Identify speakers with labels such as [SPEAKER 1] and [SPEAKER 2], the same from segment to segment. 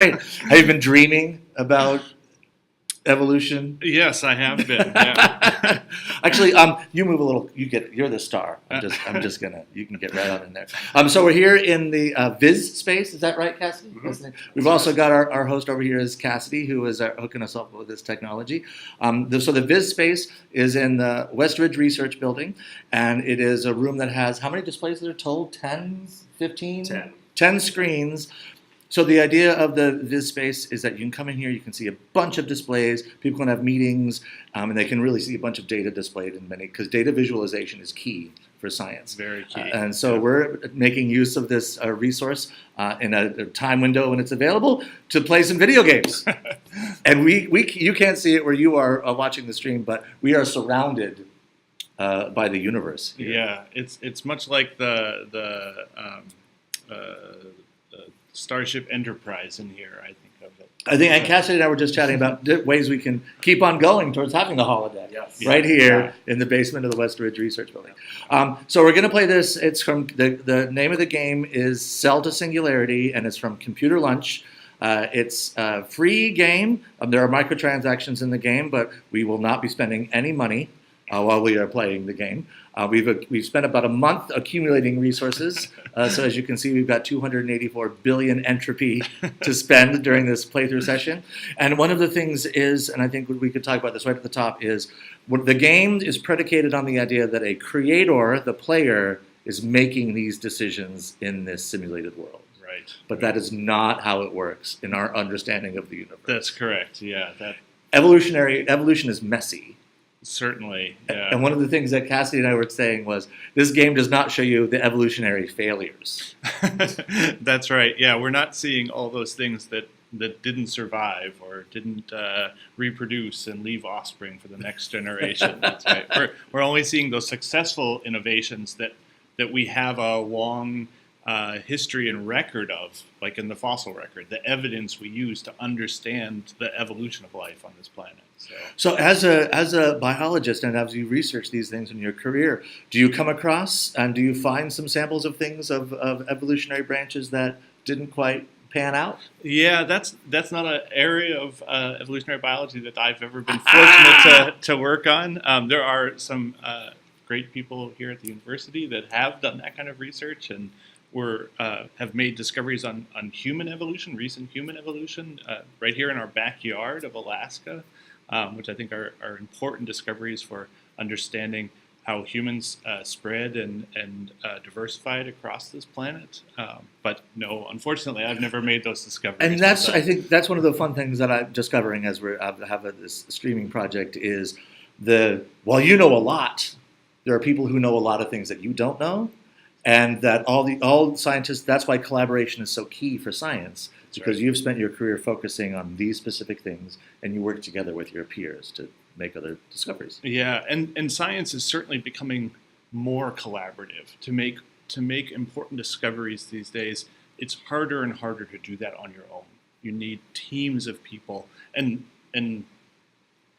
[SPEAKER 1] Have you been dreaming about evolution?
[SPEAKER 2] Yes, I have been. Yeah.
[SPEAKER 1] Actually, you move a little. You're the star. I'm just gonna. You can get right on in there. So we're here in the Viz space. Is that right, Cassidy?
[SPEAKER 2] Mm-hmm.
[SPEAKER 1] We've also got our host over here is Cassidy, who is hooking us up with this technology. So the Viz space is in the Westridge Research Building, and it is a room that has how many displays that are told? 10, 15? 10 screens. So the idea of the Viz space is that you can come in here, you can see a bunch of displays, people can have meetings, and they can really see a bunch of data displayed in many, because data visualization is key for science.
[SPEAKER 2] Very key.
[SPEAKER 1] And so we're making use of this resource in a time window when it's available to play some video games. And you can't see it where you are watching the stream, but we are surrounded by the universe here.
[SPEAKER 2] Yeah, it's much like the Starship Enterprise in here, I think of it.
[SPEAKER 1] And Cassidy and I were just chatting about ways we can keep on going towards having the holodeck right here in the basement of the Westridge Research Building. So we're going to play this. It's from the name of the game is Is the Singularity, and it's from Computer Lunch. It's a free game. There are microtransactions in the game, but we will not be spending any money while we are playing the game. We've spent about a month accumulating resources. So as you can see, we've got 284 billion entropy to spend during this playthrough session. And one of the things is, and I think we could talk about this right at the top, is the game is predicated on the idea that a creator, the player, is making these decisions in this simulated world.
[SPEAKER 2] Right.
[SPEAKER 1] But that is not how it works in our understanding of the universe.
[SPEAKER 2] That's correct, yeah.
[SPEAKER 1] Evolution is messy.
[SPEAKER 2] Certainly, yeah.
[SPEAKER 1] And one of the things that Cassidy and I were saying was, this game does not show you the evolutionary failures.
[SPEAKER 2] That's right, yeah. We're not seeing all those things that didn't survive or didn't reproduce and leave offspring for the next generation. That's right. We're only seeing those successful innovations that we have a long history and record of, like in the fossil record, the evidence we use to understand the evolution of life on this planet.
[SPEAKER 1] So as a biologist, and as you research these things in your career, do you come across and do you find some samples of things of evolutionary branches that didn't quite pan out?
[SPEAKER 2] Yeah, that's not an area of evolutionary biology that I've ever been fortunate to work on. There are some great people here at the university that have done that kind of research and have made discoveries on human evolution, recent human evolution, right here in our backyard of Alaska. Which I think are important discoveries for understanding how humans spread and diversified across this planet. But no, unfortunately, I've never made those discoveries.
[SPEAKER 1] And I think that's one of the fun things that I'm discovering as we have this streaming project is while you know a lot, there are people who know a lot of things that you don't know, and that all scientists. That's why collaboration is so key for science. Because you've spent your career focusing on these specific things, and you work together with your peers to make other discoveries.
[SPEAKER 2] Yeah, and science is certainly becoming more collaborative. To make important discoveries these days, it's harder and harder to do that on your own. You need teams of people, and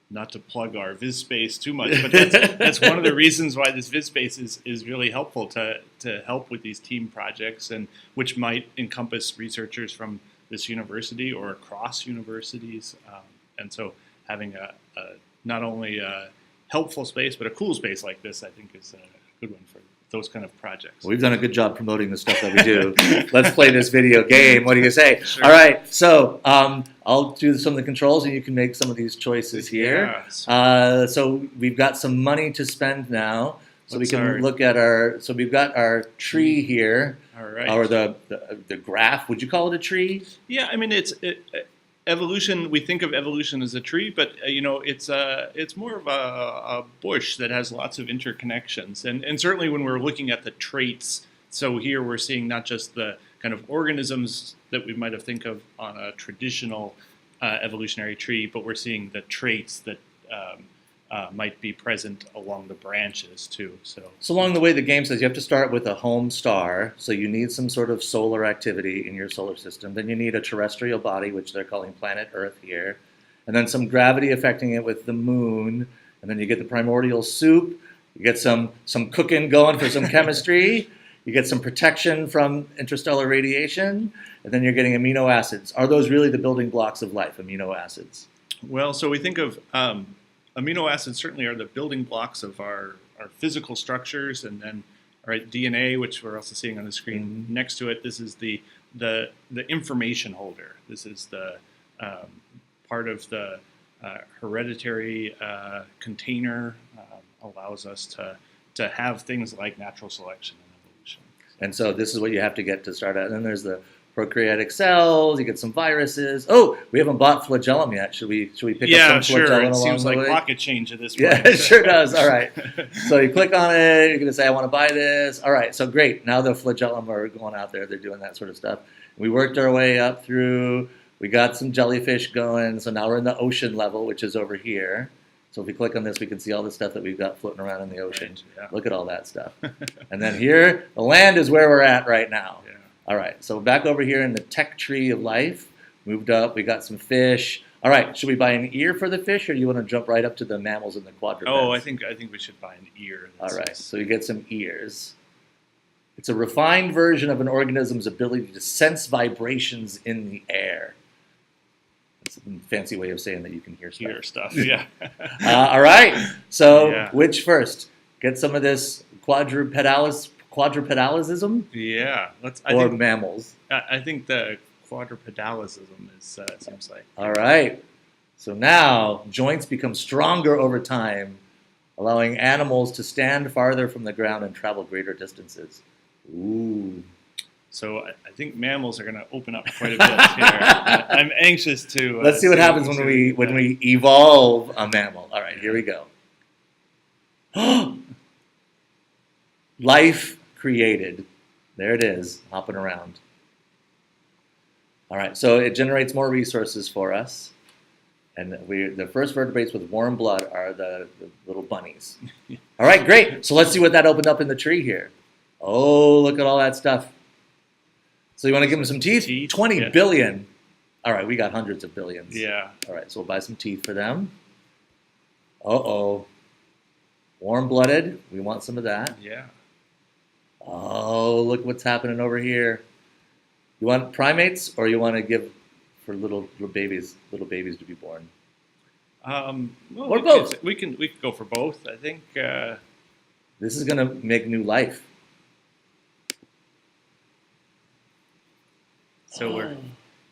[SPEAKER 2] not to plug our Viz space too much, but that's one of the reasons why this Viz space is really helpful to help with these team projects, and which might encompass researchers from this university or across universities. And so having a not only a helpful space, but a cool space like this, I think is a good one for those kind of projects.
[SPEAKER 1] Well, we've done a good job promoting the stuff that we do. Let's play this video game. What do you say?
[SPEAKER 2] Sure.
[SPEAKER 1] All right, so I'll do some of the controls, and you can make some of these choices here.
[SPEAKER 2] Yeah.
[SPEAKER 1] So we've got some money to spend now. So
[SPEAKER 2] What's
[SPEAKER 1] we can look at so we've got our tree here.
[SPEAKER 2] All right.
[SPEAKER 1] Or the graph. Would you call it a tree?
[SPEAKER 2] Yeah, I mean evolution. We think of evolution as a tree, but it's more of a bush that has lots of interconnections. And certainly when we're looking at the traits, so here we're seeing not just the kind of organisms that we might have think of on a traditional evolutionary tree, but we're seeing the traits that might be present along the branches too. So
[SPEAKER 1] along the way, the game says you have to start with a home star. So you need some sort of solar activity in your solar system. Then you need a terrestrial body, which they're calling planet Earth here. And then some gravity affecting it with the moon. And then you get the primordial soup. You get some cooking going for some chemistry. You get some protection from interstellar radiation, and then you're getting amino acids. Are those really the building blocks of life, amino acids?
[SPEAKER 2] Well, so we think of amino acids certainly are the building blocks of our physical structures, and then DNA, which we're also seeing on the screen next to it. This is the information holder. This is the part of the hereditary container, allows us to have things like natural selection and evolution.
[SPEAKER 1] And so this is what you have to get to start out. And then there's the prokaryotic cells. You get some viruses. Oh, we haven't bought flagellum yet. Should we pick up some flagellum
[SPEAKER 2] it
[SPEAKER 1] along
[SPEAKER 2] seems
[SPEAKER 1] the
[SPEAKER 2] like
[SPEAKER 1] way?
[SPEAKER 2] pocket change at this point.
[SPEAKER 1] Yeah, it sure does. All right. So you click on it. You're going to say, I want to buy this. All right. So great. Now the flagellum are going out there. They're doing that sort of stuff. We worked our way up through. We got some jellyfish going. So now we're in the ocean level, which is over here. So if we click on this, we can see all the stuff that we've got floating around in the ocean.
[SPEAKER 2] Right, yeah.
[SPEAKER 1] Look at all that stuff. And then here, the land is where we're at right now.
[SPEAKER 2] Yeah.
[SPEAKER 1] All right. So back over here in the tech tree of life, moved up. We got some fish. All right. Should we buy an ear for the fish, or do you want to jump right up to the mammals and the quadrupeds?
[SPEAKER 2] Oh, I think we should buy an ear.
[SPEAKER 1] All right. So you get some ears. It's a refined version of an organism's ability to sense vibrations in the air. It's a fancy way of saying that you can hear stuff.
[SPEAKER 2] Hear stuff, yeah.
[SPEAKER 1] All right. So
[SPEAKER 2] Yeah.
[SPEAKER 1] which first? Get some of this quadrupedalism
[SPEAKER 2] Yeah.
[SPEAKER 1] or mammals?
[SPEAKER 2] I think the quadrupedalism is seems like.
[SPEAKER 1] All right. So now joints become stronger over time, allowing animals to stand farther from the ground and travel greater distances. Ooh.
[SPEAKER 2] So I think mammals are going to open up quite a bit here. I'm anxious to.
[SPEAKER 1] Let's see what happens when we evolve a mammal. All right, here we go. Life created. There it is, hopping around. All right, so it generates more resources for us. And the first vertebrates with warm blood are the little bunnies. All right, great. So let's see what that opened up in the tree here. Oh, look at all that stuff. So you want to give them some teeth? 20 billion. All right, we got hundreds of billions.
[SPEAKER 2] Yeah.
[SPEAKER 1] All right, so we'll buy some teeth for them. Uh-oh. Warm-blooded. We want some of that.
[SPEAKER 2] Yeah.
[SPEAKER 1] Oh, look what's happening over here. You want primates, or you want to give for little babies to be born?
[SPEAKER 2] Well,
[SPEAKER 1] or both.
[SPEAKER 2] We can go for both. I think.
[SPEAKER 1] This is going to make new life.
[SPEAKER 2] So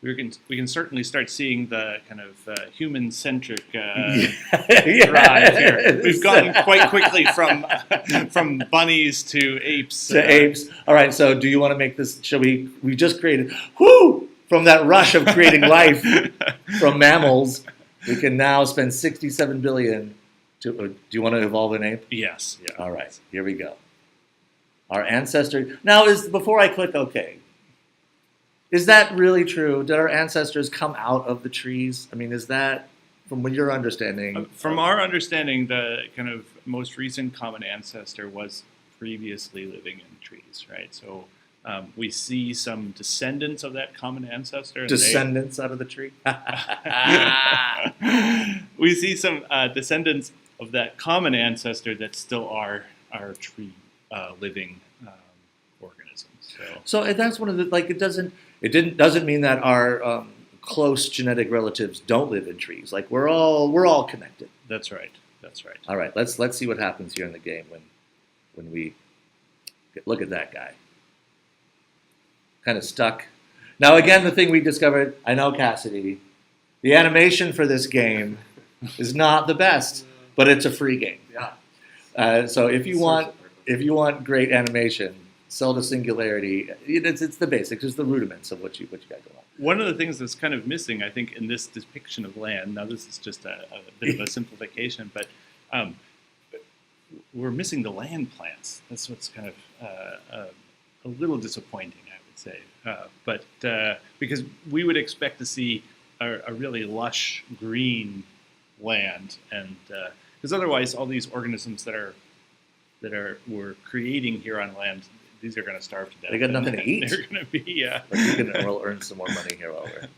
[SPEAKER 2] we can certainly start seeing the kind of human-centric drive here. We've gone quite quickly from bunnies to apes.
[SPEAKER 1] Apes. All right. So do you want to make this? Shall we? We just created. From that rush of creating life from mammals, we can now spend 67 billion. Do you want to evolve an ape?
[SPEAKER 2] Yes. Yeah.
[SPEAKER 1] All right. Here we go. Our ancestor. Now before I click OK. Is that really true? Did our ancestors come out of the trees? I mean, is that, from your understanding?
[SPEAKER 2] From our understanding, the kind of most recent common ancestor was previously living in trees, right? So we see some descendants of that common ancestor.
[SPEAKER 1] Descendants out of the tree?
[SPEAKER 2] We see some descendants of that common ancestor that still are tree living organisms.
[SPEAKER 1] So that's one of the, it doesn't mean that our close genetic relatives don't live in trees. Like we're all connected.
[SPEAKER 2] That's right.
[SPEAKER 1] All right, let's see what happens here in the game when we look at that guy. Kind of stuck. Now again, the thing we discovered, I know Cassidy, the animation for this game is not the best, but it's a free game.
[SPEAKER 3] Yeah.
[SPEAKER 1] So if you want great animation, Is the Singularity. It's the basics. It's the rudiments of what you got going on.
[SPEAKER 2] One of the things that's kind of missing, I think, in this depiction of land. Now, this is just a bit of a simplification, but we're missing the land plants. That's what's kind of a little disappointing, I would say. But because we would expect to see a really lush green land, and because otherwise, all these organisms that we're creating here on land, these are going to starve to death.
[SPEAKER 1] They got nothing to eat.
[SPEAKER 2] They're going to be.
[SPEAKER 1] We'll earn some more money here while we're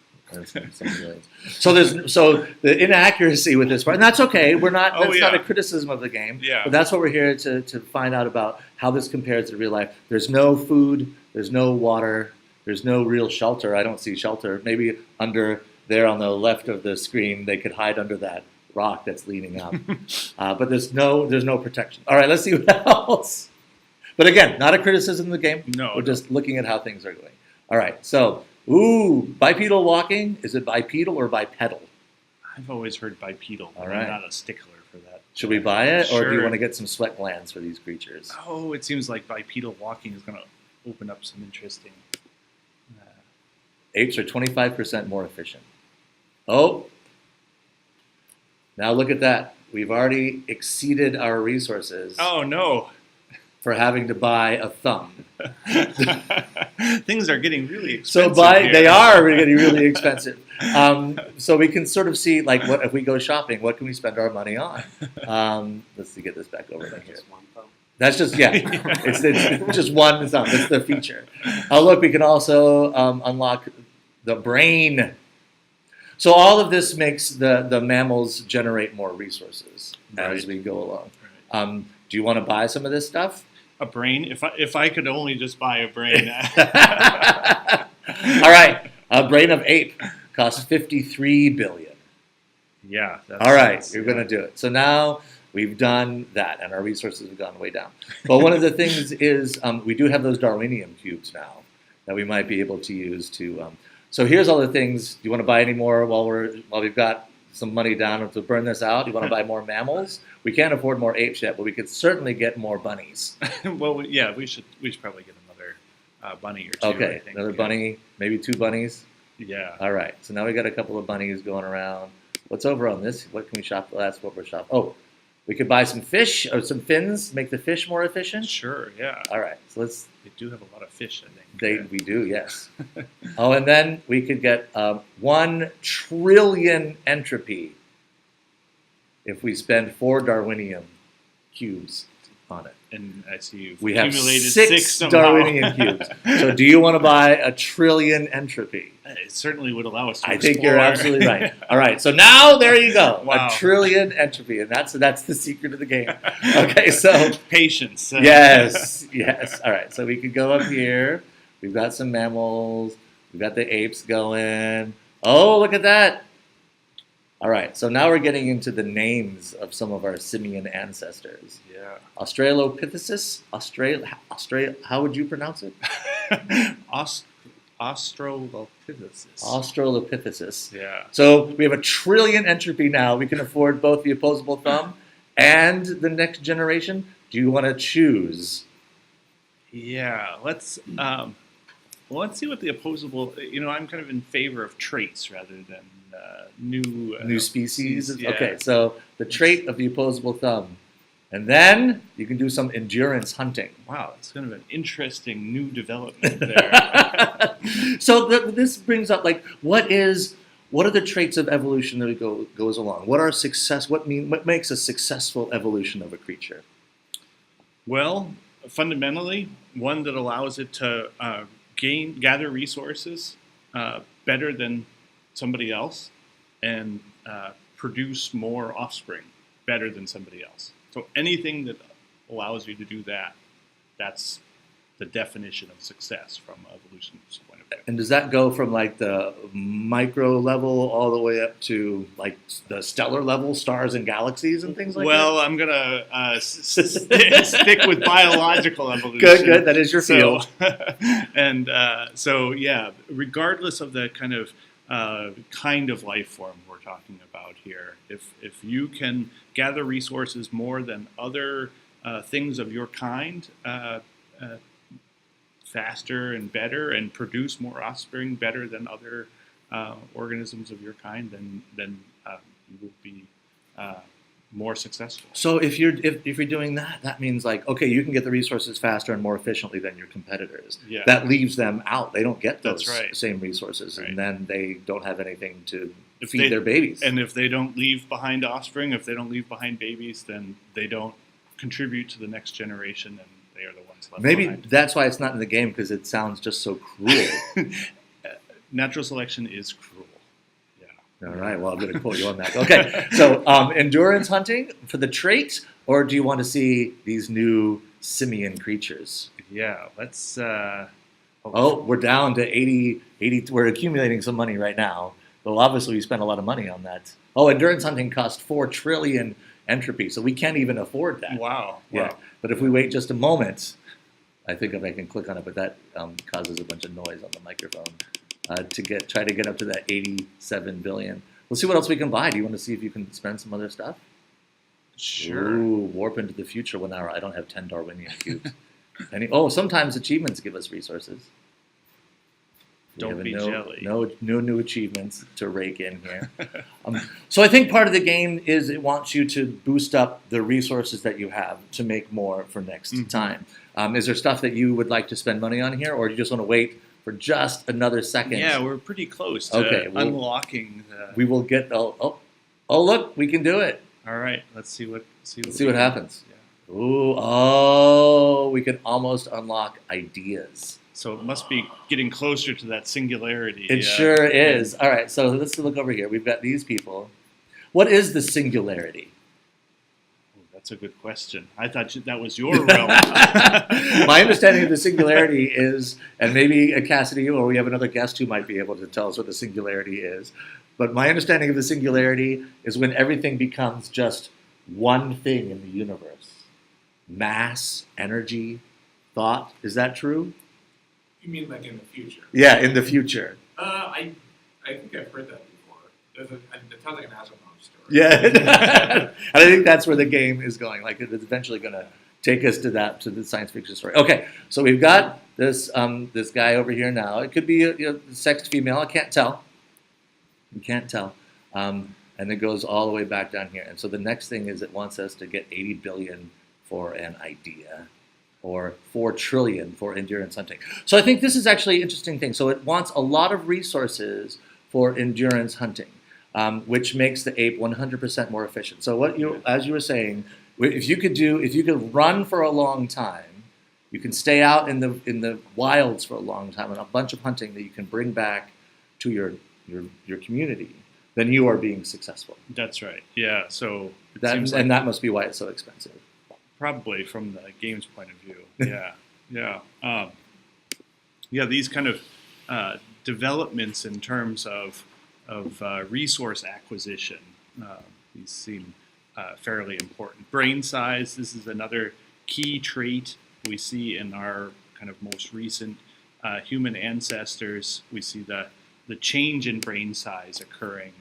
[SPEAKER 1] So the inaccuracy with this part, and that's okay. We're not. That's not a criticism of the game.
[SPEAKER 2] Yeah.
[SPEAKER 1] But that's what we're here to find out about how this compares to real life. There's no food. There's no water. There's no real shelter. I don't see shelter. Maybe under there on the left of the screen, they could hide under that rock that's leaning up. But there's no protection. All right, let's see what else. But again, not a criticism of the game.
[SPEAKER 2] No.
[SPEAKER 1] We're just looking at how things are going. All right, so, bipedal walking. Is it bipedal or bipedal?
[SPEAKER 2] I've always heard bipedal.
[SPEAKER 1] All right.
[SPEAKER 2] I'm not a stickler for that.
[SPEAKER 1] Should we buy it, or do you
[SPEAKER 2] Sure.
[SPEAKER 1] want to get some sweat glands for these creatures?
[SPEAKER 2] Oh, it seems like bipedal walking is going to open up some interesting...
[SPEAKER 1] Apes are 25% more efficient. Oh, now look at that. We've already exceeded our resources
[SPEAKER 2] Oh, no.
[SPEAKER 1] for having to buy a thumb.
[SPEAKER 2] Things are getting really expensive.
[SPEAKER 1] They are getting really expensive. So we can sort of see, like, what if we go shopping, what can we spend our money on? Let's see, get this back over there. That's just, it's just one thumb. That's the feature. Oh, look, we can also unlock the brain. So all of this makes the mammals generate more resources as we go along.
[SPEAKER 2] Right.
[SPEAKER 1] Do you want to buy some of this stuff?
[SPEAKER 2] A brain? If I could only just buy a brain.
[SPEAKER 1] All right, a brain of ape costs $53 billion.
[SPEAKER 2] Yeah.
[SPEAKER 1] All right, you're going to do it. So now we've done that, and our resources have gone way down. But one of the things is we do have those Darwinium cubes now that we might be able to use to. So here's all the things. Do you want to buy any more while we've got some money down to burn this out? Do you want to buy more mammals? We can't afford more apes yet, but we could certainly get more bunnies.
[SPEAKER 2] Well, yeah, we should probably get another bunny or two.
[SPEAKER 1] Okay,
[SPEAKER 2] I think.
[SPEAKER 1] another bunny, maybe 2 bunnies.
[SPEAKER 2] Yeah.
[SPEAKER 1] All right, so now we got a couple of bunnies going around. What's over on this? What can we shop? That's what we're shopping. Oh, we could buy some fish or some fins, make the fish more efficient.
[SPEAKER 2] Sure. Yeah.
[SPEAKER 1] All right, so let's.
[SPEAKER 2] They do have a lot of fish, I think.
[SPEAKER 1] We do, yes. Oh, and then we could get 1 trillion entropy if we spend 4 Darwinium cubes on it.
[SPEAKER 2] And I see you've
[SPEAKER 1] We have
[SPEAKER 2] accumulated
[SPEAKER 1] 6
[SPEAKER 2] somehow.
[SPEAKER 1] Darwinium cubes. So do you want to buy 1 trillion entropy?
[SPEAKER 2] It certainly would allow us to
[SPEAKER 1] I
[SPEAKER 2] explore.
[SPEAKER 1] think you're absolutely right. All right, so now there you go.
[SPEAKER 2] Wow.
[SPEAKER 1] 1 trillion entropy, and that's the secret of the game. Okay, so
[SPEAKER 2] Patience.
[SPEAKER 1] yes. All right, so we could go up here. We've got some mammals. We've got the apes going. Oh, look at that. All right, so now we're getting into the names of some of our simian ancestors.
[SPEAKER 2] Yeah.
[SPEAKER 1] Australopithecus? How would you pronounce it?
[SPEAKER 2] Australopithecus.
[SPEAKER 1] Australopithecus.
[SPEAKER 2] Yeah.
[SPEAKER 1] So we have 1 trillion entropy now. We can afford both the opposable thumb and the next generation. Do you want to choose?
[SPEAKER 2] Yeah. Let's see what the opposable. I'm kind of in favor of traits rather than new
[SPEAKER 1] Species?
[SPEAKER 2] Yeah.
[SPEAKER 1] Okay, so the trait of the opposable thumb. And then you can do some endurance hunting.
[SPEAKER 2] Wow, that's kind of an interesting new development there.
[SPEAKER 1] So this brings up, like, what are the traits of evolution that goes along? What makes a successful evolution of a creature?
[SPEAKER 2] Well, fundamentally, one that allows it to gather resources better than somebody else and produce more offspring better than somebody else. So anything that allows you to do that, that's the definition of success from evolution's point of view.
[SPEAKER 1] And does that go from, like, the micro level all the way up to, like, the stellar level, stars and galaxies and things like that?
[SPEAKER 2] Well, I'm going to stick with biological evolution.
[SPEAKER 1] Good. That is your field.
[SPEAKER 2] So, yeah, regardless of the kind of life form we're talking about here, if you can gather resources more than other things of your kind, faster and better, and produce more offspring better than other organisms of your kind, then you will be more successful.
[SPEAKER 1] So if you're doing that, that means, like, okay, you can get the resources faster and more efficiently than your competitors.
[SPEAKER 2] Yeah.
[SPEAKER 1] That leaves them out. They don't get those
[SPEAKER 2] That's right.
[SPEAKER 1] same resources,
[SPEAKER 2] Right.
[SPEAKER 1] and then they don't have anything to
[SPEAKER 2] If
[SPEAKER 1] feed
[SPEAKER 2] they-
[SPEAKER 1] their babies.
[SPEAKER 2] And if they don't leave behind offspring, if they don't leave behind babies, then they don't contribute to the next generation, and they are the ones left
[SPEAKER 1] Maybe
[SPEAKER 2] behind.
[SPEAKER 1] that's why it's not in the game, because it sounds just so cruel.
[SPEAKER 2] Natural selection is cruel.
[SPEAKER 1] All right. Well, I'm going to quote you on that. Okay. So endurance hunting for the trait, or do you want to see these new simian creatures?
[SPEAKER 2] Yeah, let's.
[SPEAKER 1] Oh, we're down to 80. We're accumulating some money right now. Well, obviously, we spent a lot of money on that. Oh, endurance hunting cost 4 trillion entropy, so we can't even afford that.
[SPEAKER 2] Wow.
[SPEAKER 1] Yeah. But if we wait just a moment, I think if I can click on it, but that causes a bunch of noise on the microphone try to get up to that 87 billion. We'll see what else we can buy. Do you want to see if you can spend some other stuff?
[SPEAKER 2] Sure.
[SPEAKER 1] Ooh, warp into the future. Well, now I don't have 10 Darwinian cubes. Sometimes achievements give us resources.
[SPEAKER 2] Don't be jelly.
[SPEAKER 1] No new achievements to rake in here. So I think part of the game is it wants you to boost up the resources that you have to make more for next time. Is there stuff that you would like to spend money on here, or do you just want to wait for just another second?
[SPEAKER 2] Yeah, we're pretty close to unlocking the...
[SPEAKER 1] We will get... Oh, look, we can do it.
[SPEAKER 2] All right, let's see what
[SPEAKER 1] happens. Yeah. Ooh, we can almost unlock ideas.
[SPEAKER 2] So it must be getting closer to that singularity.
[SPEAKER 1] It sure is. All right, so let's look over here. We've got these people. What is the singularity?
[SPEAKER 2] Oh, that's a good question. I thought that was your realm.
[SPEAKER 1] My understanding of the singularity is, and maybe Cassidy or we have another guest who might be able to tell us what the singularity is, but my understanding of the singularity is when everything becomes just one thing in the universe. Mass, energy, thought. Is that true?
[SPEAKER 3] You mean like in the future?
[SPEAKER 1] Yeah, in the future.
[SPEAKER 3] I think I've heard that before. It sounds like an Asimov story.
[SPEAKER 1] Yeah, and I think that's where the game is going. Like it's eventually going to take us to the science fiction story. Okay, so we've got this this guy over here now. It could be sexed female. I can't tell. You can't tell. And it goes all the way back down here. And so the next thing is it wants us to get 80 billion for an idea, or 4 trillion for endurance hunting. So I think this is actually an interesting thing. So it wants a lot of resources for endurance hunting, which makes the ape 100% more efficient. So as you were saying, if you could run for a long time, you can stay out in the wilds for a long time, and a bunch of hunting that you can bring back to your community, then you are being successful.
[SPEAKER 2] That's right. Yeah. So
[SPEAKER 1] that must be why it's so expensive.
[SPEAKER 2] Probably from the game's point of view. Yeah. These kind of developments in terms of resource acquisition, these seem fairly important. Brain size, this is another key trait we see in our kind of most recent human ancestors. We see the change in brain size occurring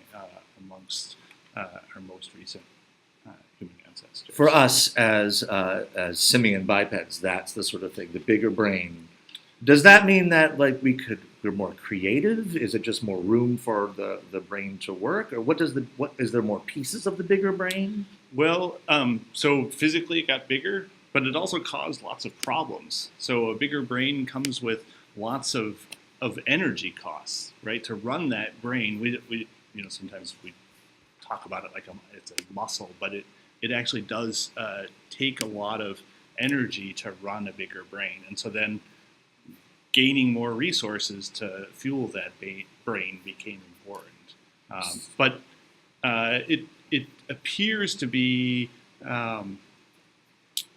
[SPEAKER 2] amongst our most recent human ancestors.
[SPEAKER 1] For us as simian bipeds, that's the sort of thing, the bigger brain. Does that mean that we're more creative? Is it just more room for the brain to work, or what is there more pieces of the bigger brain?
[SPEAKER 2] Well, so physically it got bigger, but it also caused lots of problems. So a bigger brain comes with lots of energy costs, right? To run that brain, we sometimes we talk about it like it's a muscle, but it actually does take a lot of energy to run a bigger brain. And so then gaining more resources to fuel that brain became important. But it appears to be, I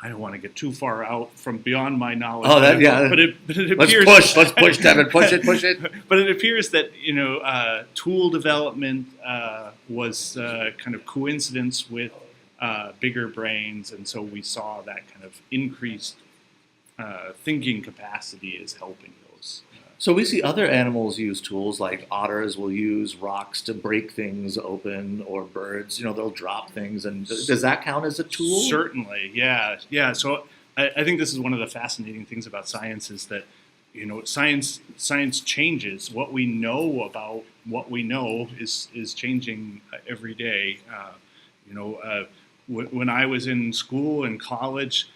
[SPEAKER 2] don't want to get too far out from beyond my knowledge.
[SPEAKER 1] Oh, but
[SPEAKER 2] it appears...
[SPEAKER 1] Let's push, Devin, push it.
[SPEAKER 2] But it appears that, tool development was kind of coincidence with bigger brains, and so we saw that kind of increased thinking capacity is helping those.
[SPEAKER 1] So we see other animals use tools, like otters will use rocks to break things open, or birds, they'll drop things. And does that count as a tool?
[SPEAKER 2] Certainly, yeah. So I think this is one of the fascinating things about science is that, science changes. What we know about what we know is changing every day. When I was in school and college,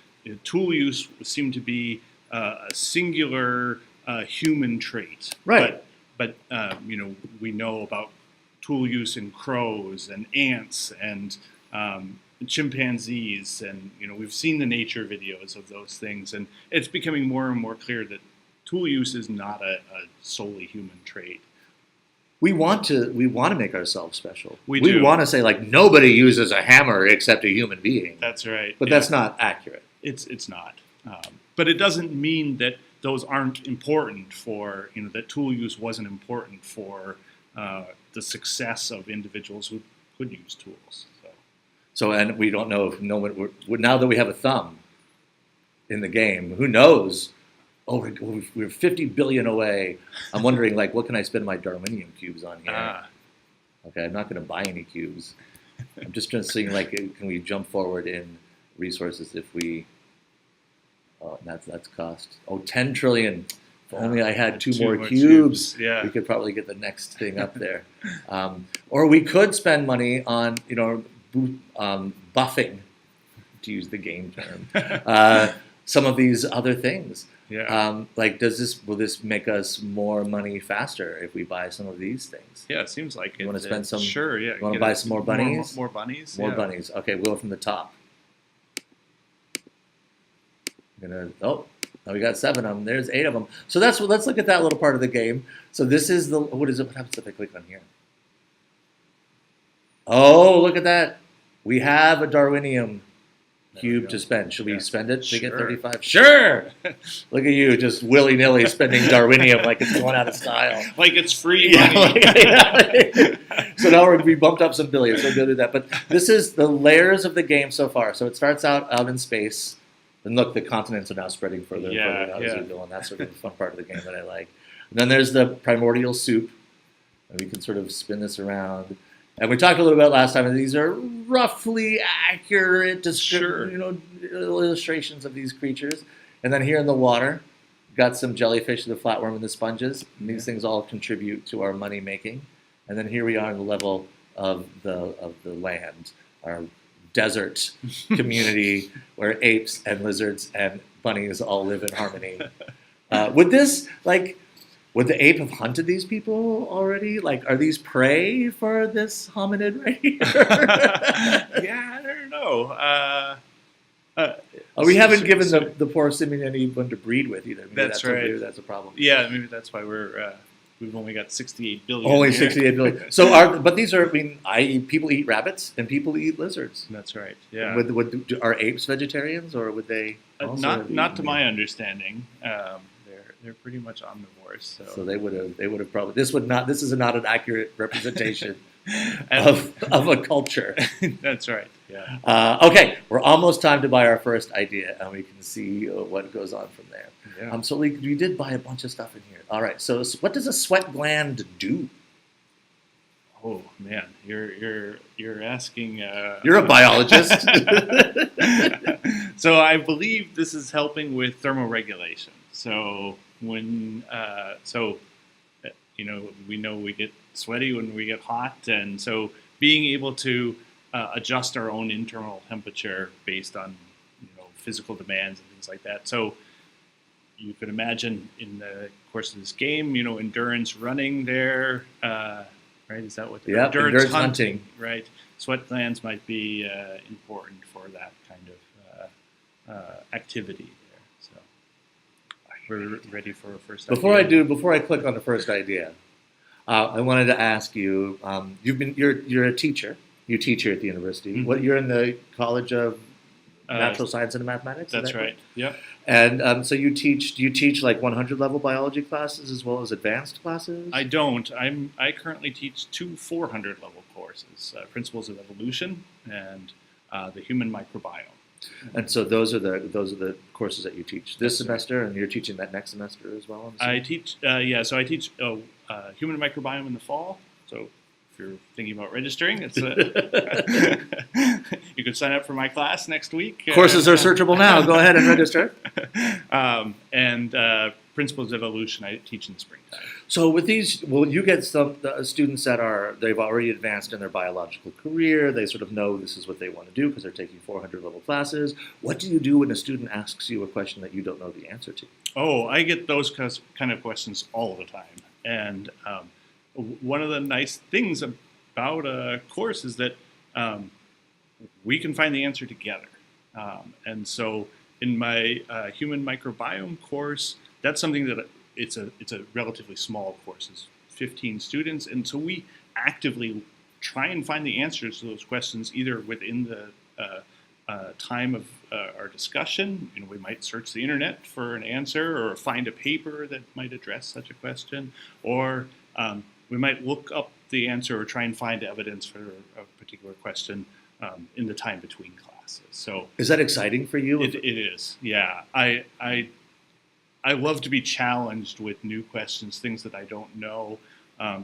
[SPEAKER 2] tool use seemed to be a singular human trait.
[SPEAKER 1] Right.
[SPEAKER 2] But we know about tool use in crows and ants and chimpanzees, and we've seen the nature videos of those things, and it's becoming more and more clear that tool use is not a solely human trait.
[SPEAKER 1] we want to make ourselves special.
[SPEAKER 2] We
[SPEAKER 1] We
[SPEAKER 2] do.
[SPEAKER 1] want to say like nobody uses a hammer except a human being.
[SPEAKER 2] That's right.
[SPEAKER 1] But
[SPEAKER 2] yeah.
[SPEAKER 1] that's not accurate.
[SPEAKER 2] It's not. But it doesn't mean that those aren't important for, that tool use wasn't important for the success of individuals who could use tools.
[SPEAKER 1] So, and we don't know if now that we have a thumb in the game, who knows? Oh, we're 50 billion away. I'm wondering, like, what can I spend my Darwinian cubes on here? Okay, I'm not going to buy any cubes. I'm just trying to see, like, can we jump forward in resources if we? Oh, that's cost. Oh, 10 trillion. If only I had two more cubes,
[SPEAKER 2] yeah.
[SPEAKER 1] we could probably get the next thing up there. Or we could spend money on, buffing, to use the game term, some of these other things.
[SPEAKER 2] Yeah.
[SPEAKER 1] Like, will this make us more money faster if we buy some of these things?
[SPEAKER 2] Yeah, it seems like it.
[SPEAKER 1] You want to spend some?
[SPEAKER 2] Sure, yeah.
[SPEAKER 1] You want to buy some more bunnies?
[SPEAKER 2] More bunnies?
[SPEAKER 1] More
[SPEAKER 2] yeah.
[SPEAKER 1] bunnies. Okay, we'll go from the top. Now we got 7 of them. There's 8 of them. So let's look at that little part of the game. So this is what is it? What happens if I click on here? Oh, look at that. We have a Darwinium cube to spend. Should we spend it to get 35? Sure. Look at you, just willy-nilly spending Darwinium like it's going out of style.
[SPEAKER 2] Like it's free money.
[SPEAKER 1] So now we bumped up some billions. So we'll do that. But this is the layers of the game so far. So it starts out in space. And look, the continents are now spreading further and further out as we go, and that's sort of the fun part of the game that I like. And then there's the primordial soup, and we can sort of spin this around. And we talked a little bit last time, and these are roughly accurate illustrations of these creatures. And then here in the water, we've got some jellyfish, the flatworm, and the sponges. And these things all contribute to our money making. And then here we are on the level of the land, our desert community where apes and lizards and bunnies all live in harmony. Would the ape have hunted these people already? Like, are these prey for this hominid right here?
[SPEAKER 2] Yeah, I don't know.
[SPEAKER 1] We haven't given the poor simian anyone to breed with either. Maybe
[SPEAKER 2] that's right.
[SPEAKER 1] Maybe that's a problem.
[SPEAKER 2] Yeah, maybe that's why we've only got 68 billion.
[SPEAKER 1] Only
[SPEAKER 2] here.
[SPEAKER 1] 68 billion. So but these are, people eat rabbits and people eat lizards.
[SPEAKER 2] That's right. Yeah.
[SPEAKER 1] Are apes vegetarians, or would they?
[SPEAKER 2] Not to my understanding. They're pretty much omnivores.
[SPEAKER 1] So they would have probably. This is not an accurate representation of a culture.
[SPEAKER 2] That's right. Yeah.
[SPEAKER 1] Okay, we're almost time to buy our first idea, and we can see what goes on from there.
[SPEAKER 2] Yeah.
[SPEAKER 1] So we did buy a bunch of stuff in here. All right. So what does a sweat gland do?
[SPEAKER 2] Oh man, you're asking.
[SPEAKER 1] You're a biologist.
[SPEAKER 2] So I believe this is helping with thermoregulation. So when we know we get sweaty when we get hot, and so being able to adjust our own internal temperature based on physical demands and things like that. So you could imagine in the course of this game, endurance running there, right? Is that what?
[SPEAKER 1] Yeah, endurance hunting.
[SPEAKER 2] Right. Sweat glands might be important for that kind of activity there. So we're ready for our first.
[SPEAKER 1] Before I click on the first idea, I wanted to ask you. You're a teacher. You teach here at the university.
[SPEAKER 2] Mm-hmm.
[SPEAKER 1] You're in the College of Natural Science and Mathematics.
[SPEAKER 2] That's right. Yep.
[SPEAKER 1] And so you teach. Do you teach like 100 level biology classes as well as advanced classes?
[SPEAKER 2] I don't. I currently teach 2 400 level courses: Principles of Evolution and the Human Microbiome.
[SPEAKER 1] And so those are the courses that you teach this semester, and you're teaching that next semester as well.
[SPEAKER 2] I teach. So I teach Human Microbiome in the fall. So if you're thinking about registering, it's you could sign up for my class next week.
[SPEAKER 1] Courses are searchable now. Go ahead and register.
[SPEAKER 2] And Principles of Evolution I teach in the springtime.
[SPEAKER 1] So with these, you get some students that they've already advanced in their biological career. They sort of know this is what they want to do because they're taking 400 level classes. What do you do when a student asks you a question that you don't know the answer to?
[SPEAKER 2] Oh, I get those kind of questions all the time. And one of the nice things about a course is that we can find the answer together. And so in my Human Microbiome course, that's something that it's a relatively small course. It's 15 students, and so we actively try and find the answers to those questions either within the time of our discussion. We might search the internet for an answer or find a paper that might address such a question, or we might look up the answer or try and find evidence for a particular question in the time between classes. So
[SPEAKER 1] is that exciting for you?
[SPEAKER 2] It is, yeah. I love to be challenged with new questions, things that I don't know.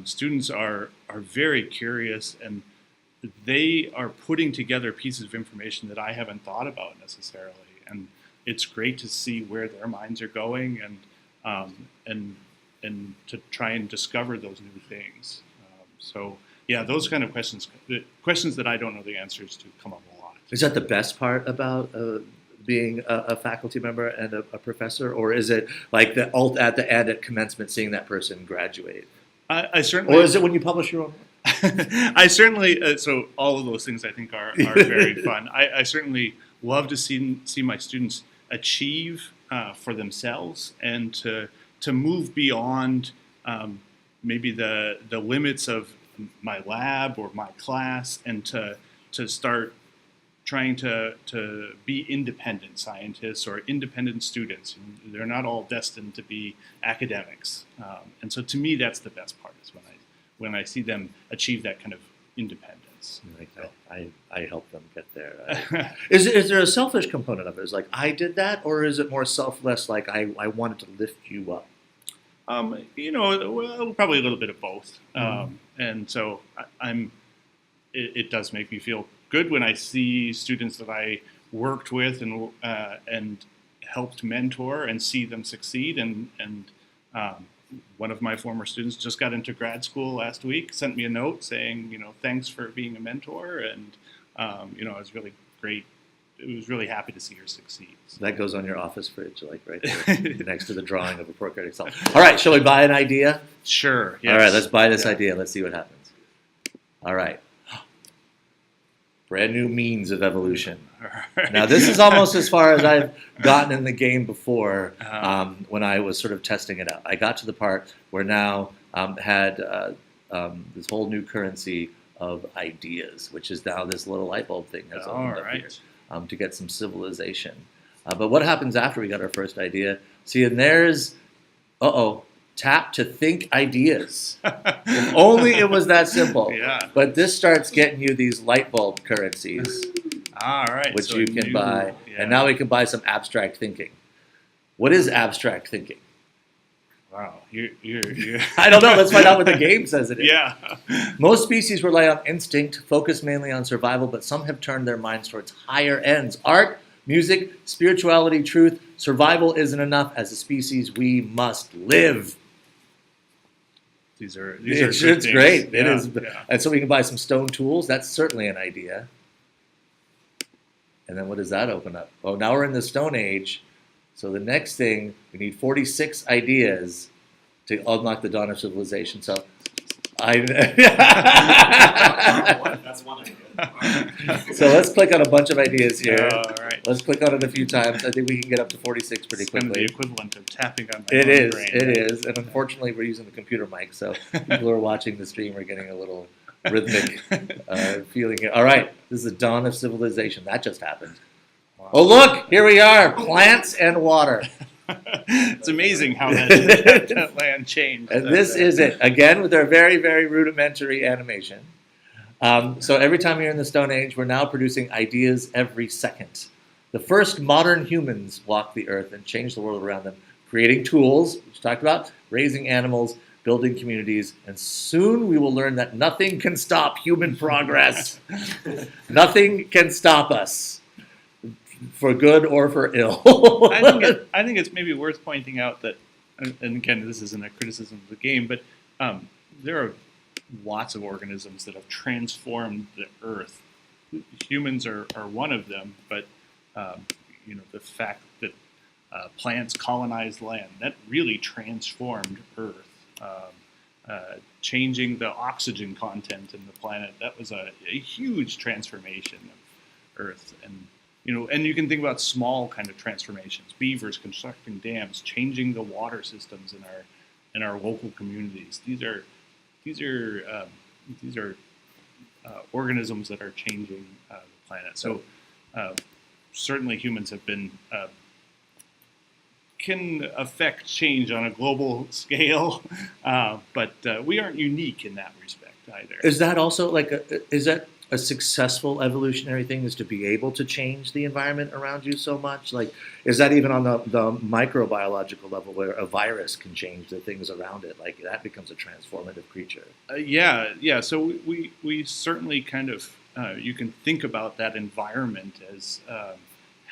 [SPEAKER 2] Students are very curious, and they are putting together pieces of information that I haven't thought about necessarily, and it's great to see where their minds are going, and to try and discover those new things. So yeah, those kind of questions that I don't know the answers to, come up a lot.
[SPEAKER 1] Is that the best part about being a faculty member and a professor, or is it like at the end at commencement, seeing that person graduate?
[SPEAKER 2] I certainly.
[SPEAKER 1] Or is it when you publish your own?
[SPEAKER 2] I certainly. So all of those things I think are very fun. I certainly love to see my students achieve for themselves, and to move beyond maybe the limits of my lab or my class, and to start trying to be independent scientists or independent students. They're not all destined to be academics, and so to me that's the best part, is when I see them achieve that kind of independence.
[SPEAKER 1] I help them get there. Is there a selfish component of it? Is like I did that, or is it more selfless? Like I wanted to lift you up.
[SPEAKER 2] Well, probably a little bit of both. And so it does make me feel good when I see students that I worked with and helped mentor and see them succeed. And one of my former students just got into grad school last week, sent me a note saying, thanks for being a mentor. And, it was really great. It was really happy to see her succeed. So
[SPEAKER 1] that goes on your office fridge, like right there, next to the drawing of a procreating cell. All right, shall we buy an idea?
[SPEAKER 2] Sure. Yes.
[SPEAKER 1] All right, let's buy this idea. Let's see what happens. All right. Brand new means of evolution.
[SPEAKER 2] Right.
[SPEAKER 1] Now, this is almost as far as I've gotten in the game before, when I was sort of testing it out. I got to the part where now had this whole new currency of ideas, which is now this little light bulb thing that's opened up here, to get some civilization. But what happens after we got our first idea? See, and there's, tap to think ideas. If only it was that simple.
[SPEAKER 2] Yeah.
[SPEAKER 1] But this starts getting you these light bulb currencies.
[SPEAKER 2] All right.
[SPEAKER 1] Which you can buy. Yeah. And now we can buy some abstract thinking. What is abstract thinking?
[SPEAKER 2] Wow. You're
[SPEAKER 1] I don't know. Let's find out what the game says it is.
[SPEAKER 2] Yeah.
[SPEAKER 1] Most species rely on instinct, focus mainly on survival, but some have turned their minds towards higher ends. Art, music, spirituality, truth. Survival isn't enough. As a species, we must live.
[SPEAKER 2] These are
[SPEAKER 1] it's great.
[SPEAKER 2] Yeah,
[SPEAKER 1] it is.
[SPEAKER 2] Yeah.
[SPEAKER 1] And so we can buy some stone tools. That's certainly an idea. And then what does that open up? Oh, now we're in the Stone Age. So the next thing, we need 46 ideas to unlock the dawn of civilization. So
[SPEAKER 3] That's one idea.
[SPEAKER 1] So let's click on a bunch of ideas here.
[SPEAKER 2] All right.
[SPEAKER 1] Let's click on it a few times. I think we can get up to 46 pretty quickly.
[SPEAKER 2] It's the equivalent of tapping on my
[SPEAKER 1] It
[SPEAKER 2] own
[SPEAKER 1] is.
[SPEAKER 2] brain.
[SPEAKER 1] It is. And unfortunately, we're using the computer mic, so people who are watching the stream are getting a little rhythmic feeling here. All right. This is the dawn of civilization. That just happened.
[SPEAKER 2] Wow.
[SPEAKER 1] Oh, look. Here we are. Plants and water.
[SPEAKER 2] It's amazing how that land changed.
[SPEAKER 1] And this is it. Again, with our very, very rudimentary animation. So every time you're in the Stone Age, we're now producing ideas every second. The first modern humans walked the earth and changed the world around them, creating tools, which we talked about, raising animals, building communities, and soon we will learn that nothing can stop human progress. Nothing can stop us, for good or for ill.
[SPEAKER 2] I think it's maybe worth pointing out that, and again, this isn't a criticism of the game, but there are lots of organisms that have transformed the earth. Humans are one of them, but the fact that plants colonized land, that really transformed Earth. Changing the oxygen content in the planet, that was a huge transformation of Earth. And you can think about small kind of transformations: beavers constructing dams, changing the water systems in our local communities. These are these are organisms that are changing the planet. So certainly humans have been can affect change on a global scale, but we aren't unique in that respect either.
[SPEAKER 1] Is that also like is that a successful evolutionary thing, is to be able to change the environment around you so much? Like, is that even on the microbiological level where a virus can change the things around it? Like, that becomes a transformative creature.
[SPEAKER 2] Yeah. So we certainly kind of, you can think about that environment as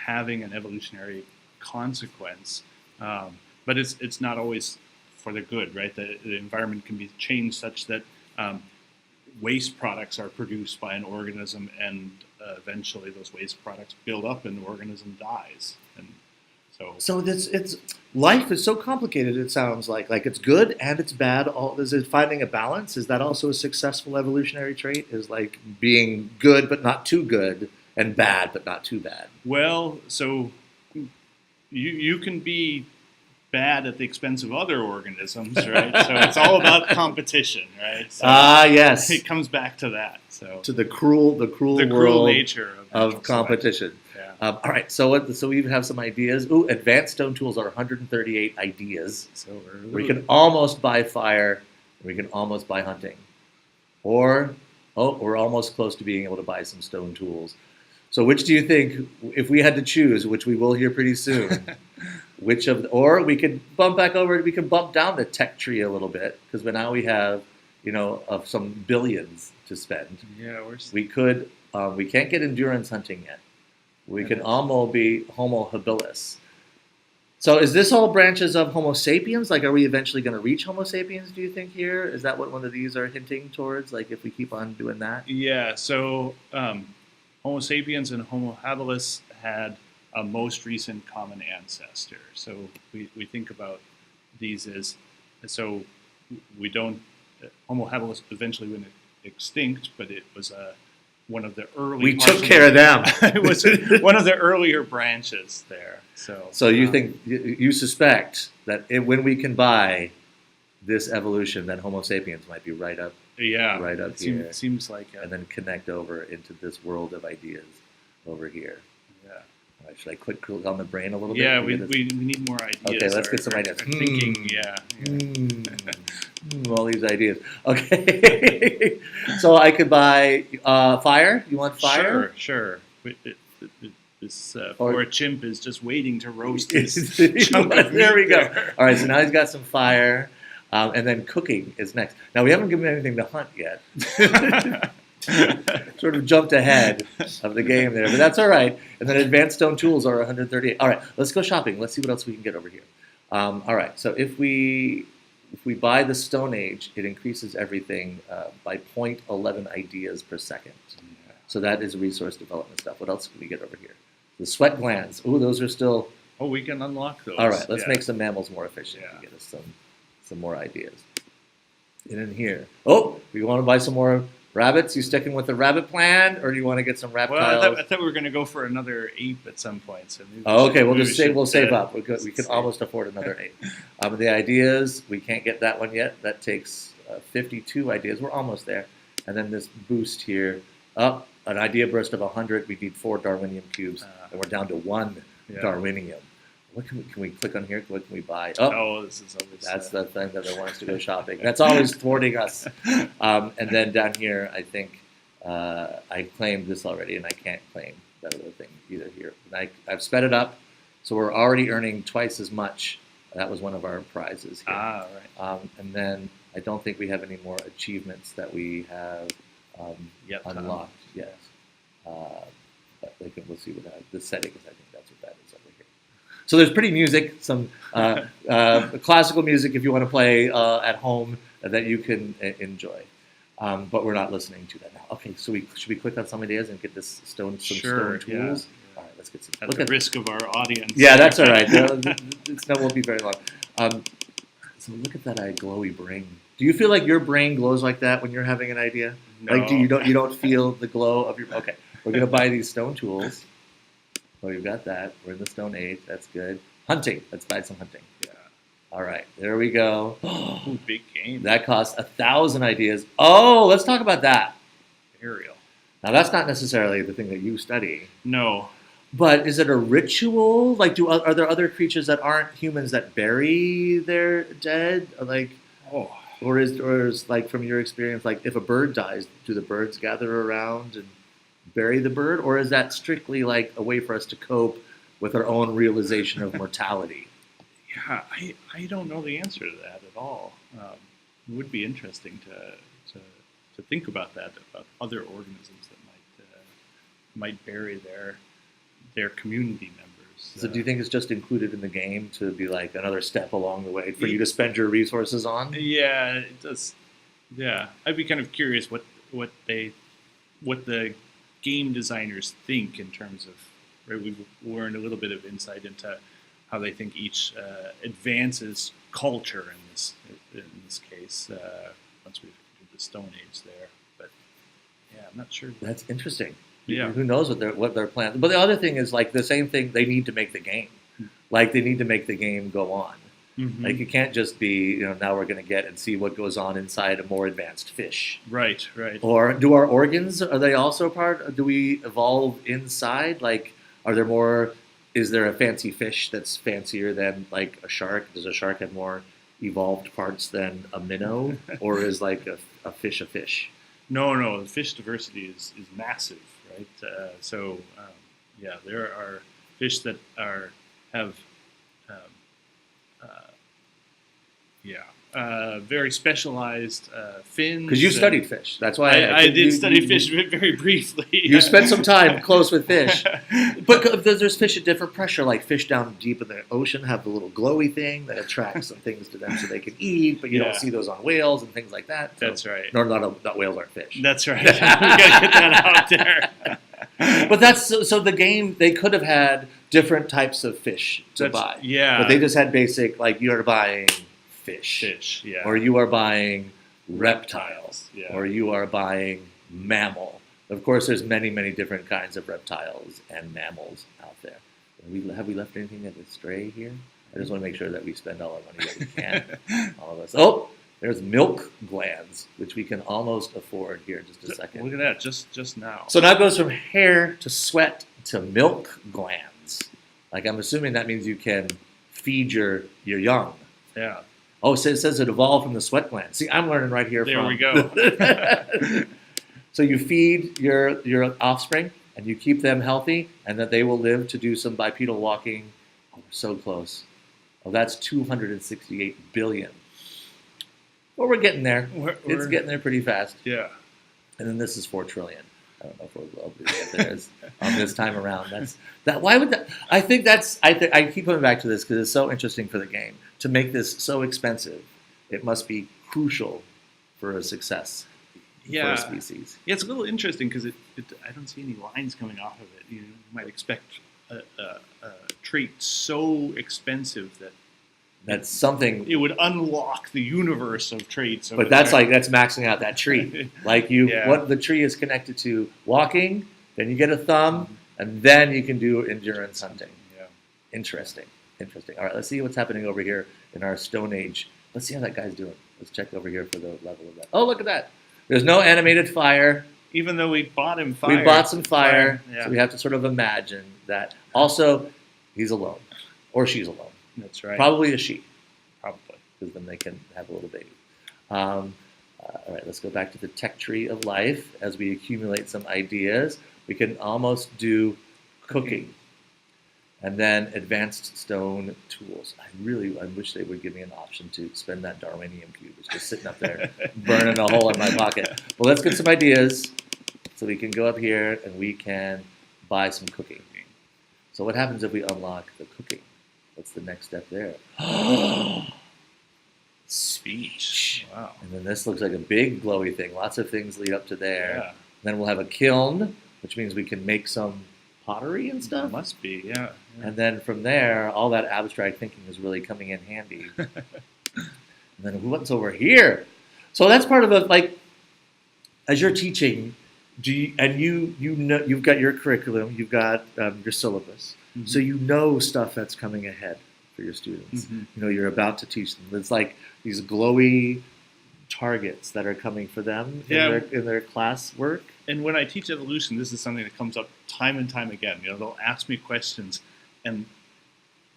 [SPEAKER 2] having an evolutionary consequence, but it's not always for the good, right? The environment can be changed such that waste products are produced by an organism, and eventually those waste products build up and the organism dies. And so
[SPEAKER 1] it's life is so complicated. It sounds like it's good and it's bad. Is it finding a balance? Is that also a successful evolutionary trait? Is like being good but not too good, and bad but not too bad?
[SPEAKER 2] Well, so you can be bad at the expense of other organisms, right? So it's all about competition, right? So
[SPEAKER 1] yes.
[SPEAKER 2] It comes back to that. So
[SPEAKER 1] to the cruel world
[SPEAKER 2] nature
[SPEAKER 1] of competition.
[SPEAKER 2] Yeah.
[SPEAKER 1] All right, so we even have some ideas. Ooh, advanced stone tools are 138 ideas. So we can almost buy fire. We can almost buy hunting, or we're almost close to being able to buy some stone tools. So which do you think, if we had to choose, which we will hear pretty soon? Or we could bump back over. We can bump down the tech tree a little bit, because now we have, of some billions to spend.
[SPEAKER 2] Yeah,
[SPEAKER 1] we could. We can't get endurance hunting yet. We can almost be Homo habilis. So is this all branches of Homo sapiens? Like, are we eventually going to reach Homo sapiens, do you think, here? Is that what one of these are hinting towards? Like, if we keep on doing that?
[SPEAKER 2] Yeah. So Homo sapiens and Homo habilis had a most recent common ancestor. So we think about these as, so we don't, Homo habilis eventually went extinct, but it was one of the early.
[SPEAKER 1] We took care of them.
[SPEAKER 2] It was one of the earlier branches there. So
[SPEAKER 1] you think, you suspect that when we can buy this evolution, then Homo sapiens might be right up.
[SPEAKER 2] Yeah,
[SPEAKER 1] right up here.
[SPEAKER 2] Seems like
[SPEAKER 1] and then connect over into this world of ideas over here.
[SPEAKER 2] Yeah.
[SPEAKER 1] Should I click on the brain a little bit?
[SPEAKER 2] Yeah, we need more ideas.
[SPEAKER 1] Okay, let's get some ideas.
[SPEAKER 2] Thinking, yeah.
[SPEAKER 1] All these ideas. Okay. So I could buy fire. You want fire?
[SPEAKER 2] Sure. This poor chimp is just waiting to roast this chunk of
[SPEAKER 1] There we go.
[SPEAKER 2] There.
[SPEAKER 1] All right, so now he's got some fire, and then cooking is next. Now, we haven't given him anything to hunt yet. Sort of jumped ahead of the game there, but that's all right. And then advanced stone tools are 138. All right, let's go shopping. Let's see what else we can get over here. All right, so if we buy the Stone Age, it increases everything by 0.11 ideas per second. So that is resource development stuff. What else can we get over here? The sweat glands. Ooh, those are still.
[SPEAKER 2] Oh, we can unlock those.
[SPEAKER 1] All right, let's make some mammals more efficient
[SPEAKER 2] to
[SPEAKER 1] get us some more ideas. And in here, we want to buy some more rabbits. You sticking with the rabbit plan, or do you want to get some reptiles?
[SPEAKER 2] Well, I thought we were going to go for another ape at some point. So
[SPEAKER 1] okay, we'll save up. We can almost afford another ape. The ideas, we can't get that one yet. That takes 52 ideas. We're almost there. And then this boost here, an idea burst of 100. We need 4 Darwinium cubes, and we're down to 1 Darwinium. What can we click on here? What can we buy?
[SPEAKER 2] This is always.
[SPEAKER 1] That's the thing that they want us to go shopping. That's always thwarting us. And then down here, I think I claimed this already, and I can't claim that other thing either here. And I've sped it up, so we're already earning twice as much. That was one of our prizes here.
[SPEAKER 2] Right.
[SPEAKER 1] And then I don't think we have any more achievements that we have unlocked yet. But we'll see what the settings. I think that's what that is over here. So there's pretty music, some classical music if you want to play at home that you can enjoy. But we're not listening to that now. Okay, so should we click on some ideas and get this stone tools?
[SPEAKER 2] Yeah.
[SPEAKER 1] All right, let's get some.
[SPEAKER 2] At the risk of our audience.
[SPEAKER 1] Yeah, that's all right. It won't be very long. So look at that glowy brain. Do you feel like your brain glows like that when you're having an idea?
[SPEAKER 2] No.
[SPEAKER 1] Like, you don't feel the glow of your? Okay, we're gonna buy these stone tools. Well, you've got that. We're in the Stone Age. That's good. Hunting. Let's buy some hunting.
[SPEAKER 2] Yeah.
[SPEAKER 1] All right, there we go.
[SPEAKER 2] Ooh, big game.
[SPEAKER 1] That costs 1,000 ideas. Oh, let's talk about that.
[SPEAKER 2] Burial.
[SPEAKER 1] Now, that's not necessarily the thing that you study.
[SPEAKER 2] No.
[SPEAKER 1] But is it a ritual? Like, are there other creatures that aren't humans that bury their dead? Like,
[SPEAKER 2] Oh.
[SPEAKER 1] or is like from your experience, like if a bird dies, do the birds gather around and bury the bird, or is that strictly like a way for us to cope with our own realization of mortality?
[SPEAKER 2] Yeah, I don't know the answer to that at all. It would be interesting to think about that, about other organisms that might bury their community members.
[SPEAKER 1] So do you think it's just included in the game to be like another step along the way for you to spend your resources on?
[SPEAKER 2] Yeah, it does. Yeah, I'd be kind of curious what the game designers think in terms of. Right, we've learned a little bit of insight into how they think each advances culture in this case. Once we've entered the Stone Age there, but yeah, I'm not sure.
[SPEAKER 1] That's interesting.
[SPEAKER 2] Yeah.
[SPEAKER 1] Who knows what their plans? But the other thing is like the same thing. They need to make the game. Like they need to make the game go on.
[SPEAKER 2] Mm-hmm.
[SPEAKER 1] Like it can't just be now we're going to get and see what goes on inside a more advanced fish.
[SPEAKER 2] Right.
[SPEAKER 1] Or do our organs, are they also part? Do we evolve inside? Like are there more? Is there a fancy fish that's fancier than like a shark? Does a shark have more evolved parts than a minnow, or is like a fish a fish?
[SPEAKER 2] No. The fish diversity is massive, right? Yeah, there are fish that have very specialized fins.
[SPEAKER 1] Because you studied fish. That's why
[SPEAKER 2] I did study fish very briefly.
[SPEAKER 1] You spent some time close with fish. But there's fish at different pressure, like fish down deep in the ocean have the little glowy thing that attracts some things to them so they can eat, but you don't see those on whales and things like that. So,
[SPEAKER 2] that's right.
[SPEAKER 1] Not whales aren't fish.
[SPEAKER 2] That's right. We got to get that out there.
[SPEAKER 1] But that's so the game, they could have had different types of fish to buy.
[SPEAKER 2] Yeah.
[SPEAKER 1] But they just had basic, like you are buying fish.
[SPEAKER 2] Yeah.
[SPEAKER 1] Or you are buying reptiles.
[SPEAKER 2] Yeah.
[SPEAKER 1] Or you are buying mammal. Of course, there's many, many different kinds of reptiles and mammals out there. Have we left anything that is stray here? I just want to make sure that we spend all our money that we can. All of us. Oh, there's milk glands, which we can almost afford here in just a second.
[SPEAKER 2] Look at that, just now.
[SPEAKER 1] So now it goes from hair to sweat to milk glands. Like I'm assuming that means you can feed your young.
[SPEAKER 2] Yeah.
[SPEAKER 1] Oh, so it says it evolved from the sweat gland. See, I'm learning right here.
[SPEAKER 2] There we go.
[SPEAKER 1] So you feed your offspring, and you keep them healthy, and that they will live to do some bipedal walking. Oh, we're so close. Oh, that's 268 billion. Well, we're getting there. It's getting there pretty fast.
[SPEAKER 2] Yeah.
[SPEAKER 1] And then this is 4 trillion. I don't know if we'll get there on this time around. That's that. Why would that? I keep coming back to this because it's so interesting for the game. To make this so expensive, it must be crucial for a success for a species.
[SPEAKER 2] Yeah, it's a little interesting because I don't see any lines coming off of it. You might expect a trait so expensive that
[SPEAKER 1] that's something.
[SPEAKER 2] It would unlock the universe of traits.
[SPEAKER 1] But that's maxing out that tree. Like what the tree is connected to walking, then you get a thumb, and then you can do endurance hunting.
[SPEAKER 2] Yeah.
[SPEAKER 1] Interesting. All right, let's see what's happening over here in our Stone Age. Let's see how that guy's doing. Let's check over here for the level of that. Oh, look at that. There's no animated fire.
[SPEAKER 2] Even though we bought him fire.
[SPEAKER 1] We bought some fire,
[SPEAKER 2] yeah.
[SPEAKER 1] So we have to sort of imagine that. Also, he's alone, or she's alone.
[SPEAKER 2] That's right.
[SPEAKER 1] Probably a she.
[SPEAKER 2] Probably.
[SPEAKER 1] Because then they can have a little baby. All right, let's go back to the tech tree of life. As we accumulate some ideas, we can almost do cooking. And then advanced stone tools. I wish they would give me an option to spend that Darwinium cube. It's just sitting up there, burning a hole in my pocket. Well, let's get some ideas. So we can go up here and we can buy some cooking. So what happens if we unlock the cooking? What's the next step there?
[SPEAKER 2] Speech. Wow.
[SPEAKER 1] And then this looks like a big glowy thing. Lots of things lead up to there.
[SPEAKER 2] Yeah.
[SPEAKER 1] Then we'll have a kiln, which means we can make some pottery and stuff.
[SPEAKER 2] Must be, yeah.
[SPEAKER 1] And then from there, all that abstract thinking is really coming in handy. And then what's over here? So that's part of as you're teaching, you've got your curriculum, you've got your syllabus, so you know stuff that's coming ahead for your students.
[SPEAKER 2] Mhm.
[SPEAKER 1] You know, you're about to teach them. It's like these glowy targets that are coming for them in their class work.
[SPEAKER 2] And when I teach evolution, this is something that comes up time and time again. You know, they'll ask me questions, and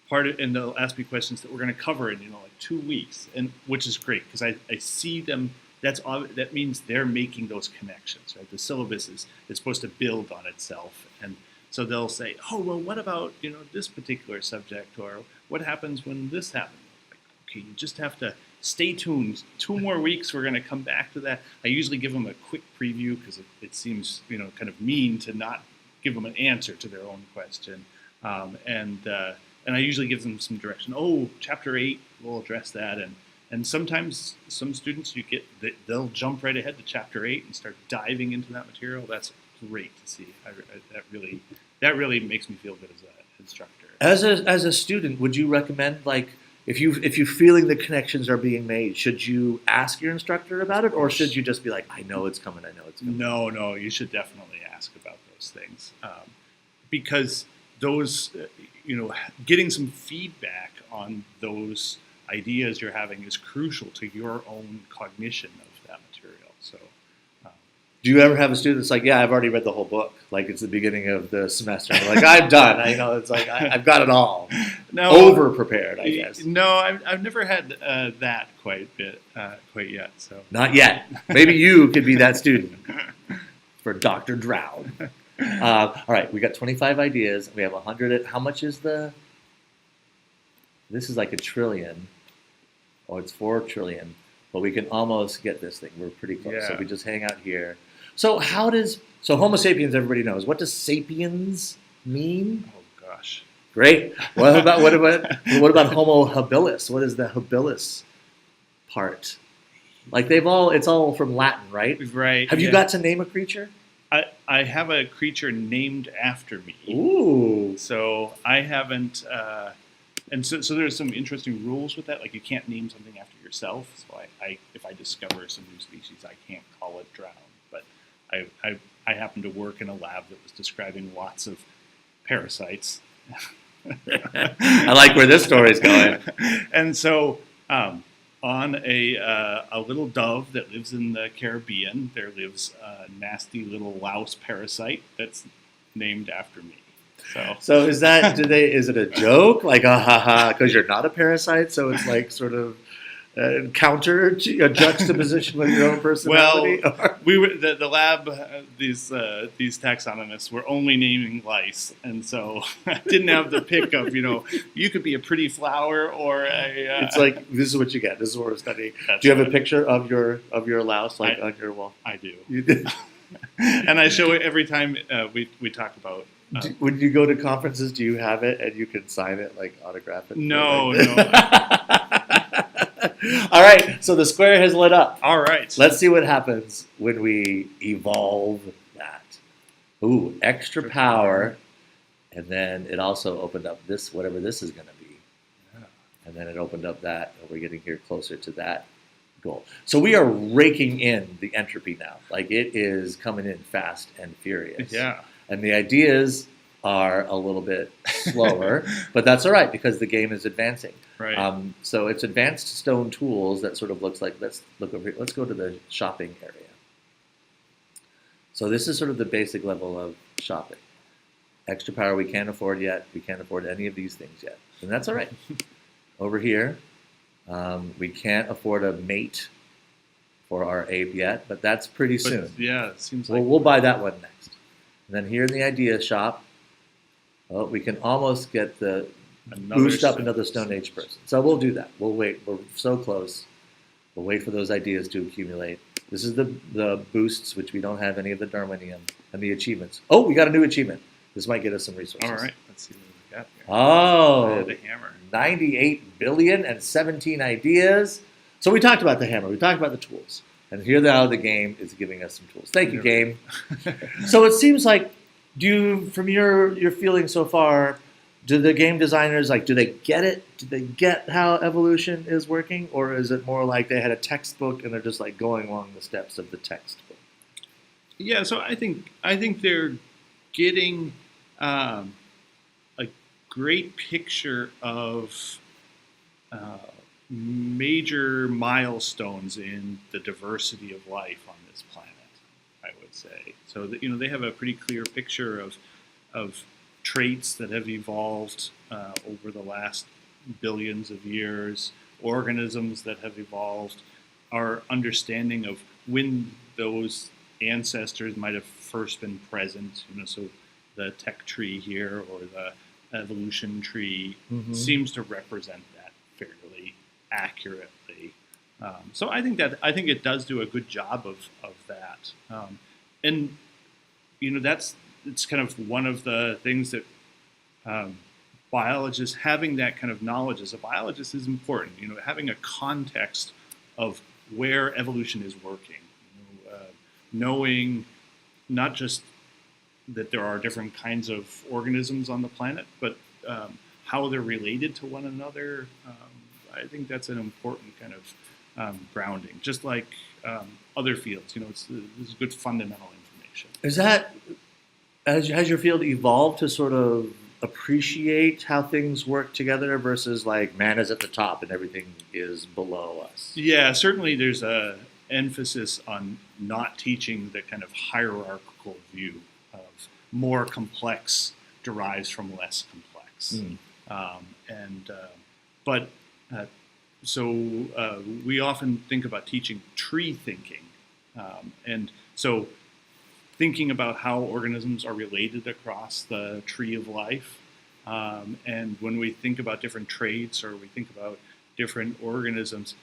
[SPEAKER 2] they'll ask me questions that we're going to cover in, you know, like 2 weeks, and which is great because I see them. That means they're making those connections, right? The syllabus is supposed to build on itself, and so they'll say, "Oh, well, what about, you know, this particular subject, or what happens when this happens?" Like, okay, you just have to stay tuned. 2 more weeks, we're going to come back to that. I usually give them a quick preview because it seems, you know, kind of mean to not give them an answer to their own question, and I usually give them some direction. Oh, chapter 8, we'll address that, and sometimes some students they'll jump right ahead to chapter 8 and start diving into that material. That's great to see. That really makes me feel good as an instructor.
[SPEAKER 1] As a student, would you recommend, like, if you're feeling the connections are being made, should you ask your instructor about it, or should you just be like, I know it's coming, I know it's coming?
[SPEAKER 2] No, you should definitely ask about those things, because those, you know, getting some feedback on those ideas you're having is crucial to your own cognition of that material. So,
[SPEAKER 1] do you ever have a student that's like, yeah, I've already read the whole book, like it's the beginning of the semester, and they're like, I'm done. I know, it's like I've got it all.
[SPEAKER 2] No,
[SPEAKER 1] over prepared, I guess.
[SPEAKER 2] No, I've never had that quite yet. So
[SPEAKER 1] not yet. Maybe you could be that student for Dr. Drown. All right, we got 25 ideas. We have 100. How much is the? This is like $1 trillion. Oh, it's 4 trillion. But we can almost get this thing. We're pretty close.
[SPEAKER 2] Yeah.
[SPEAKER 1] So we just hang out here. So Homo sapiens? Everybody knows. What does sapiens mean?
[SPEAKER 2] Oh gosh.
[SPEAKER 1] Great. What about Homo habilis? What is the habilis part? Like it's all from Latin, right?
[SPEAKER 2] Right.
[SPEAKER 1] Have you got to name a creature?
[SPEAKER 2] I have a creature named after me.
[SPEAKER 1] Ooh.
[SPEAKER 2] So I haven't, and so there's some interesting rules with that. Like you can't name something after yourself. So if I discover some new species, I can't call it Drown. But I happen to work in a lab that was describing lots of parasites.
[SPEAKER 1] I like where this story is going.
[SPEAKER 2] And so on a little dove that lives in the Caribbean, there lives a nasty little louse parasite that's named after me.
[SPEAKER 1] So is it a joke? Like, because you're not a parasite, so it's like sort of a juxtaposition with your own personality?
[SPEAKER 2] Well, we were the lab. These taxonomists were only naming lice, and so I didn't have the pick of, you know, you could be a pretty flower or a.
[SPEAKER 1] It's like, this is what you get. This is what we're studying.
[SPEAKER 2] That's
[SPEAKER 1] Do you have
[SPEAKER 2] right.
[SPEAKER 1] a picture of your louse on your wall?
[SPEAKER 2] I do.
[SPEAKER 1] You did.
[SPEAKER 2] And I show it every time we talk about.
[SPEAKER 1] When you go to conferences, do you have it and you can sign it, like autograph it?
[SPEAKER 2] No.
[SPEAKER 1] All right, so the square has lit up.
[SPEAKER 2] All right.
[SPEAKER 1] Let's see what happens when we evolve that. Ooh, extra power. And then it also opened up this, whatever this is going to be.
[SPEAKER 2] Yeah.
[SPEAKER 1] And then it opened up that, and we're getting here closer to that goal. So we are raking in the entropy now. Like, it is coming in fast and furious.
[SPEAKER 2] Yeah.
[SPEAKER 1] And the ideas are a little bit slower, but that's all right because the game is advancing.
[SPEAKER 2] Right.
[SPEAKER 1] So it's advanced stone tools that sort of looks like, let's look over here. Let's go to the shopping area. So this is sort of the basic level of shopping. Extra power we can't afford yet. We can't afford any of these things yet. And that's all right. Over here, we can't afford a mate for our ape yet, but that's pretty soon.
[SPEAKER 2] Yeah, it seems like.
[SPEAKER 1] We'll buy that one next. And then here in the idea shop, we can almost get the boost up another Stone Age person. So we'll do that. We'll wait. We're so close. We'll wait for those ideas to accumulate. This is the boosts, which we don't have any of the Darwinian, and the achievements. Oh, we got a new achievement. This might get us some resources.
[SPEAKER 2] All right. Let's see what we got here.
[SPEAKER 1] Oh,
[SPEAKER 2] The hammer.
[SPEAKER 1] 98 billion and 17 ideas. So we talked about the hammer. We talked about the tools. And here now the game is giving us some tools. Thank you, game. So it seems like, from your feeling so far, do the game designers, like, do they get it? Do they get how evolution is working? Or is it more like they had a textbook and they're just like going along the steps of the textbook?
[SPEAKER 2] Yeah, so I think they're getting a great picture of major milestones in the diversity of life on this planet, I would say. So that, they have a pretty clear picture of traits that have evolved over the last billions of years, organisms that have evolved, our understanding of when those ancestors might have first been present. So the tech tree here or the evolution tree seems to represent that fairly accurately. So I think it does do a good job of that. And it's kind of one of the things that biologists, having that kind of knowledge as a biologist is important. Having a context of where evolution is working, knowing not just that there are different kinds of organisms on the planet, but how they're related to one another. I think that's an important kind of grounding, just like other fields. This is good fundamental information.
[SPEAKER 1] Has your field evolved to sort of appreciate how things work together versus like man is at the top and everything is below us?
[SPEAKER 2] Yeah, certainly there's a emphasis on not teaching the kind of hierarchical view of more complex derives from less complex. So we often think about teaching tree thinking. And so thinking about how organisms are related across the tree of life. And when we think about different traits or we think about different organisms,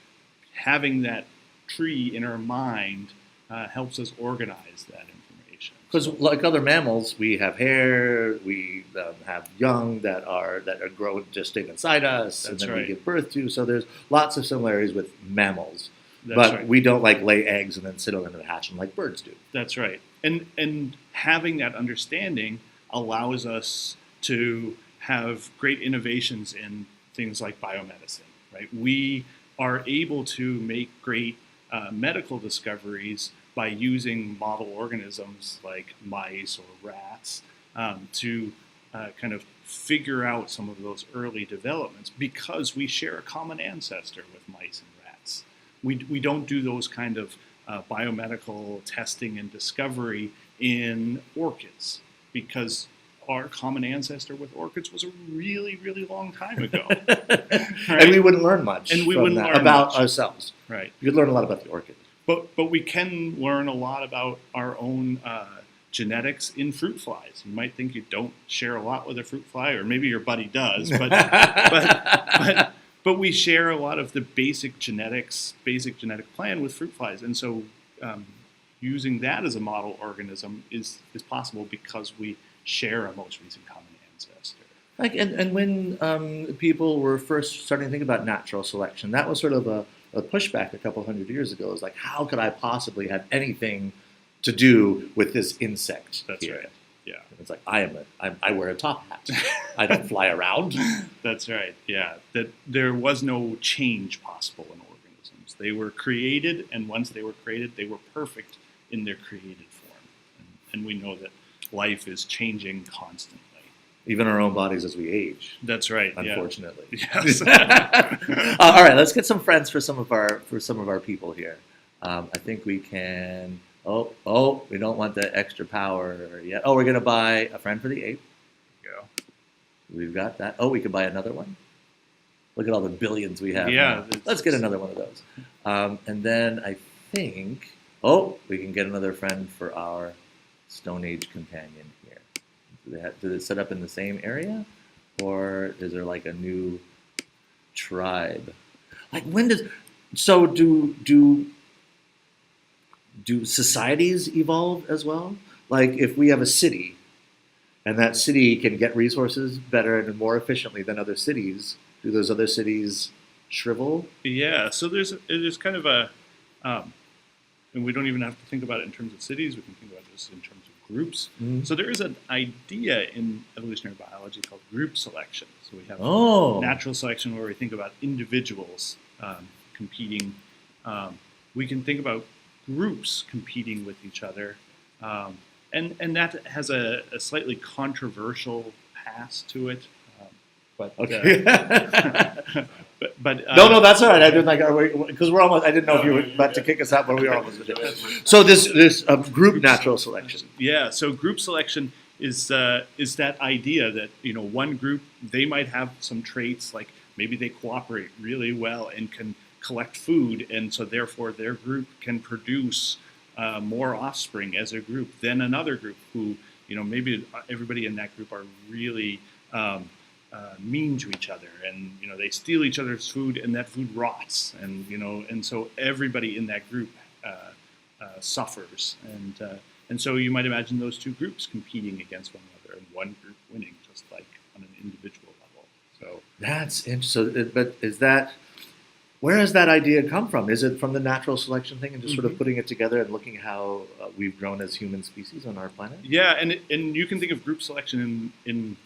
[SPEAKER 2] having that tree in our mind helps us organize that information.
[SPEAKER 1] Because like other mammals, we have hair, we have young that are grown just inside us,
[SPEAKER 2] That's
[SPEAKER 1] and then
[SPEAKER 2] right.
[SPEAKER 1] we give birth to. So there's lots of similarities with mammals.
[SPEAKER 2] That's
[SPEAKER 1] but
[SPEAKER 2] right.
[SPEAKER 1] we don't like lay eggs and then sit on them and hatch them like birds do.
[SPEAKER 2] That's right. And having that understanding allows us to have great innovations in things like biomedicine, right? We are able to make great medical discoveries by using model organisms like mice or rats to kind of figure out some of those early developments because we share a common ancestor with mice and rats. We don't do those kind of biomedical testing and discovery in orchids because our common ancestor with orchids was a really, really long time ago. Right?
[SPEAKER 1] And we wouldn't learn much about ourselves.
[SPEAKER 2] Right.
[SPEAKER 1] You'd learn a lot about the orchid.
[SPEAKER 2] But we can learn a lot about our own genetics in fruit flies. You might think you don't share a lot with a fruit fly, or maybe your buddy does, but we share a lot of the basic genetic plan with fruit flies. And so using that as a model organism is possible because we share a most recent common ancestor.
[SPEAKER 1] And when people were first starting to think about natural selection, that was sort of a pushback a couple hundred years ago. It was like, how could I possibly have anything to do with this insect?
[SPEAKER 2] That's
[SPEAKER 1] here?
[SPEAKER 2] right. Yeah.
[SPEAKER 1] And it's like, I wear a top hat. I don't fly around.
[SPEAKER 2] That's right. Yeah. That there was no change possible in organisms. They were created, and once they were created, they were perfect in their created form. And we know that life is changing constantly.
[SPEAKER 1] Even our own bodies as we age.
[SPEAKER 2] That's right.
[SPEAKER 1] Unfortunately.
[SPEAKER 2] Yeah. Yes.
[SPEAKER 1] All right, let's get some friends for some of our people here. I think we can. Oh, we don't want the extra power yet. Oh, we're gonna buy a friend for the ape.
[SPEAKER 2] Go.
[SPEAKER 1] We've got that. Oh, we could buy another one. Look at all the billions we have.
[SPEAKER 2] Yeah.
[SPEAKER 1] Let's get another one of those. And then I think. We can get another friend for our Stone Age companion here. Do they set up in the same area, or is there like a new tribe? Like do societies evolve as well? Like if we have a city, and that city can get resources better and more efficiently than other cities, do those other cities shrivel?
[SPEAKER 2] Yeah. So there's kind of a, and we don't even have to think about it in terms of cities. We can think about this in terms of groups. Mm-hmm. So there is an idea in evolutionary biology called group selection. So we have natural selection where we think about individuals competing. We can think about groups competing with each other. And that has a slightly controversial past to it. but
[SPEAKER 1] No, that's all right. I didn't because we're almost. I didn't know if you were about to kick us out, but we were almost. So this group natural selection.
[SPEAKER 2] Yeah. So group selection is that idea that one group, they might have some traits, like maybe they cooperate really well and can collect food, and so therefore their group can produce more offspring as a group than another group who maybe everybody in that group are really mean to each other, and they steal each other's food, and that food rots, and so everybody in that group suffers, and so you might imagine those two groups competing against one another, and one group winning, just like on an individual level. So
[SPEAKER 1] that's interesting. But where has that idea come from? Is it from the natural selection thing, and just sort of putting it together and looking how we've grown as human species on our planet?
[SPEAKER 2] Yeah, and you can think of group selection in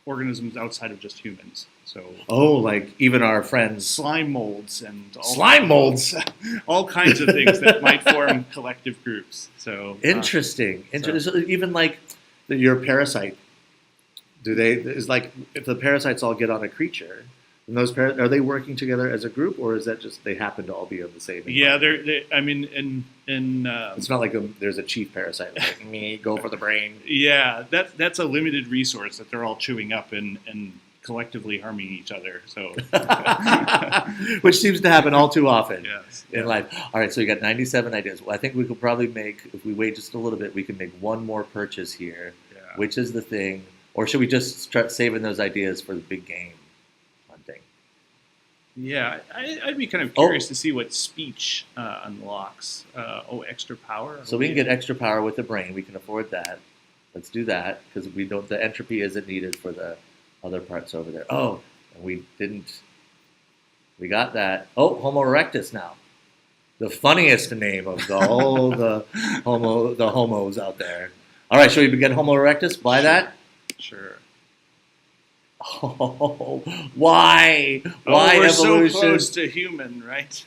[SPEAKER 2] organisms outside of just humans. So
[SPEAKER 1] like even our friends,
[SPEAKER 2] slime molds and all kinds of things that might form collective groups. So
[SPEAKER 1] interesting. So even like your parasite, is like if the parasites all get on a creature, and those are they working together as a group, or is that just they happen to all be of the same?
[SPEAKER 2] Yeah, I mean,
[SPEAKER 1] it's not like there's a chief parasite like me, go for the brain.
[SPEAKER 2] Yeah, that's a limited resource that they're all chewing up and collectively harming each other. So,
[SPEAKER 1] which seems to happen all too often
[SPEAKER 2] in
[SPEAKER 1] life. All right, so you got 97 ideas. Well, I think we could probably if we wait just a little bit, we can make one more purchase here.
[SPEAKER 2] Yeah.
[SPEAKER 1] Which is the thing, or should we just start saving those ideas for the big game?
[SPEAKER 2] Yeah, I'd be kind of curious to see what speech unlocks. Extra power.
[SPEAKER 1] So we can get extra power with the brain. We can afford that. Let's do that because we don't. The entropy isn't needed for the other parts over there. Oh, and we didn't. We got that. Oh, Homo erectus now. The funniest name of the whole the homos out there. All right, shall we get Homo erectus? Buy that?
[SPEAKER 2] Sure.
[SPEAKER 1] Oh, why? Why
[SPEAKER 2] we're
[SPEAKER 1] evolution?
[SPEAKER 2] So close to human, right?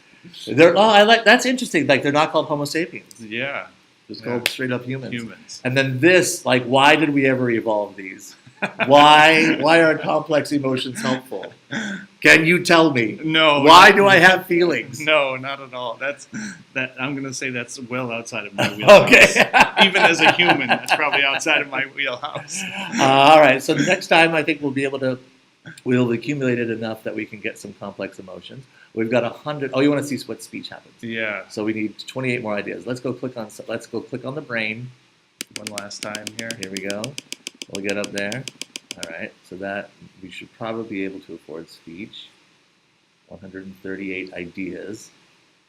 [SPEAKER 1] That's interesting. Like they're not called Homo sapiens.
[SPEAKER 2] Yeah,
[SPEAKER 1] just called straight up humans.
[SPEAKER 2] Humans.
[SPEAKER 1] And then this, like, why did we ever evolve these? Why are complex emotions helpful? Can you tell me?
[SPEAKER 2] No.
[SPEAKER 1] Why do I have feelings?
[SPEAKER 2] No, not at all. I'm going to say that's well outside of my wheelhouse.
[SPEAKER 1] Okay.
[SPEAKER 2] Even as a human, that's probably outside of my wheelhouse.
[SPEAKER 1] All right. So the next time, I think we'll accumulate it enough that we can get some complex emotions. We've got 100. Oh, you want to see what speech happens?
[SPEAKER 2] Yeah.
[SPEAKER 1] So we need 28 more ideas. Let's go click on the brain.
[SPEAKER 2] One last time here.
[SPEAKER 1] Here we go. We'll get up there. All right, so that we should probably be able to afford speech. 138 ideas.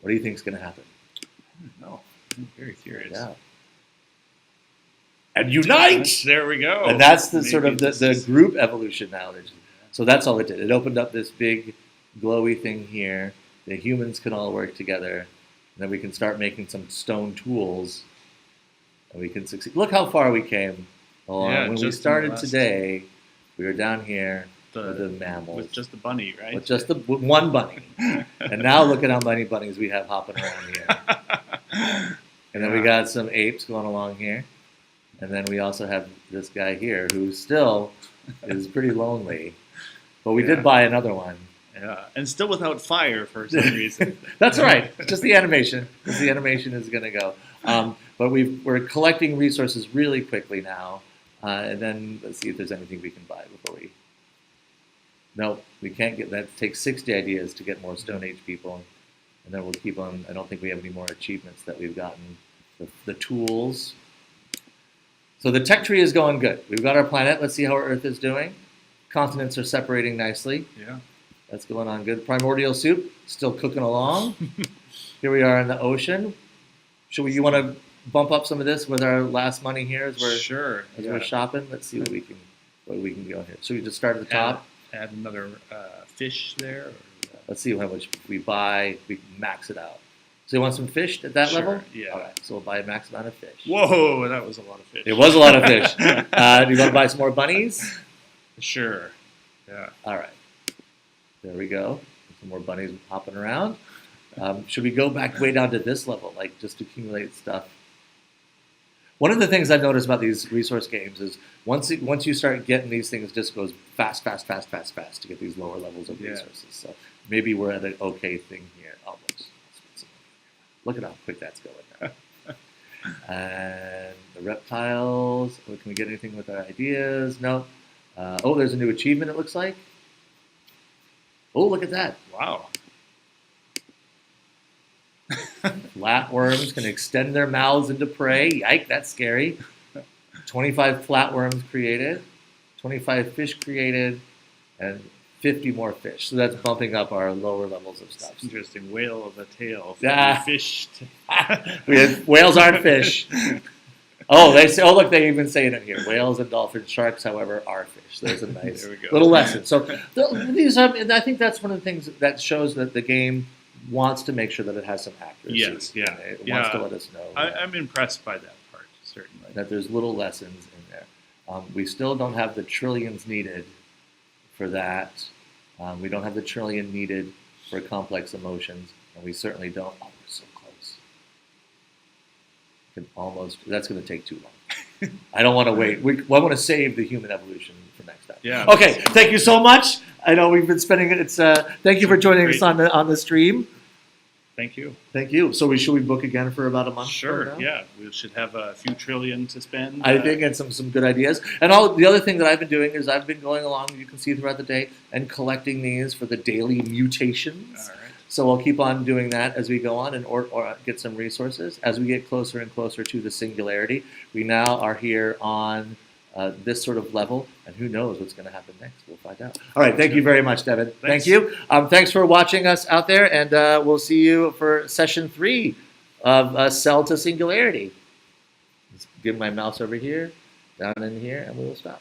[SPEAKER 1] What do you think is going to happen?
[SPEAKER 2] I don't know. I'm very curious.
[SPEAKER 1] Yeah. And unite!
[SPEAKER 2] There we go.
[SPEAKER 1] And that's the sort of the group evolution now. So that's all it did. It opened up this big glowy thing here. The humans can all work together. And then we can start making some stone tools. And we can succeed. Look how far we came. When we started today, we were down here with the mammals.
[SPEAKER 2] With just the bunny, right?
[SPEAKER 1] With just with one bunny. And now look at how many bunnies we have hopping around here. And then we got some apes going along here. And then we also have this guy here who still is pretty lonely. But we did buy another one.
[SPEAKER 2] Yeah, and still without fire for some reason.
[SPEAKER 1] That's right. Just the animation. Because the animation is going to go. But we're collecting resources really quickly now. And then let's see if there's anything we can buy before we... No, we can't get that. It takes 60 ideas to get more Stone Age people. And then we'll keep on... I don't think we have any more achievements that we've gotten. The tools. So the tech tree is going good. We've got our planet. Let's see how our Earth is doing. Continents are separating nicely.
[SPEAKER 2] Yeah.
[SPEAKER 1] That's going on good. Primordial soup, still cooking along. Here we are in the ocean. You want to bump up some of this with our last money here as we're we're shopping? Let's see what we can go here. So we just start at the top.
[SPEAKER 2] Add another fish there.
[SPEAKER 1] Let's see how much we buy. We can max it out. So you want some fish at that level?
[SPEAKER 2] Yeah.
[SPEAKER 1] All right. So we'll buy a max amount of fish.
[SPEAKER 2] Whoa, that was a lot of fish.
[SPEAKER 1] It was a lot of fish. Do you want to buy some more bunnies?
[SPEAKER 2] Sure. Yeah.
[SPEAKER 1] All right. There we go. Some more bunnies hopping around. Should we go back way down to this level, like just accumulate stuff? One of the things I've noticed about these resource games is once you start getting these things, it just goes fast to get these lower levels of resources. So maybe we're at an okay thing here. Oh, look at how quick that's going now. And the reptiles. Can we get anything with our ideas? No. Oh, there's a new achievement, it looks like. Oh, look at that.
[SPEAKER 2] Wow.
[SPEAKER 1] Flatworms can extend their mouths into prey. Yike, that's scary. 25 flatworms created, 25 fish created, and 50 more fish. So that's bumping up our lower levels of stuff.
[SPEAKER 2] That's interesting. Whale of a tail.
[SPEAKER 1] Yeah.
[SPEAKER 2] Fish.
[SPEAKER 1] Whales aren't fish. Oh, they say. Oh, look, they even say it in here. Whales and dolphins, sharks, however, are fish. There's a nice little lesson. So these are, and I think that's one of the things that shows that the game wants to make sure that it has some accuracy.
[SPEAKER 2] Yes, yeah.
[SPEAKER 1] It wants to let us know.
[SPEAKER 2] I'm impressed by that part, certainly.
[SPEAKER 1] That there's little lessons in there. We still don't have the trillions needed for that. We don't have the trillion needed for complex emotions, and we certainly don't. Oh, we're so close. That's going to take too long. I don't want to wait. I want to save the human evolution for next time.
[SPEAKER 2] Yeah.
[SPEAKER 1] Okay. Thank you so much. I know we've been spending it. Thank you for joining us on the stream.
[SPEAKER 2] Thank you.
[SPEAKER 1] Thank you. So should we book again for about a month?
[SPEAKER 2] Sure. Yeah. We should have a few trillion to spend.
[SPEAKER 1] I think, and some good ideas. And the other thing that I've been doing is I've been going along, you can see throughout the day, and collecting these for the daily mutations.
[SPEAKER 2] All right.
[SPEAKER 1] So I'll keep on doing that as we go on and or get some resources. As we get closer and closer to the singularity, we now are here on this sort of level, and who knows what's going to happen next. We'll find out. All right, thank you very much, Devin.
[SPEAKER 2] Thanks.
[SPEAKER 1] Thank you. Thanks for watching us out there, and we'll see you for session 3 of Cell to Singularity. Let's give my mouse over here, down in here, and we will stop.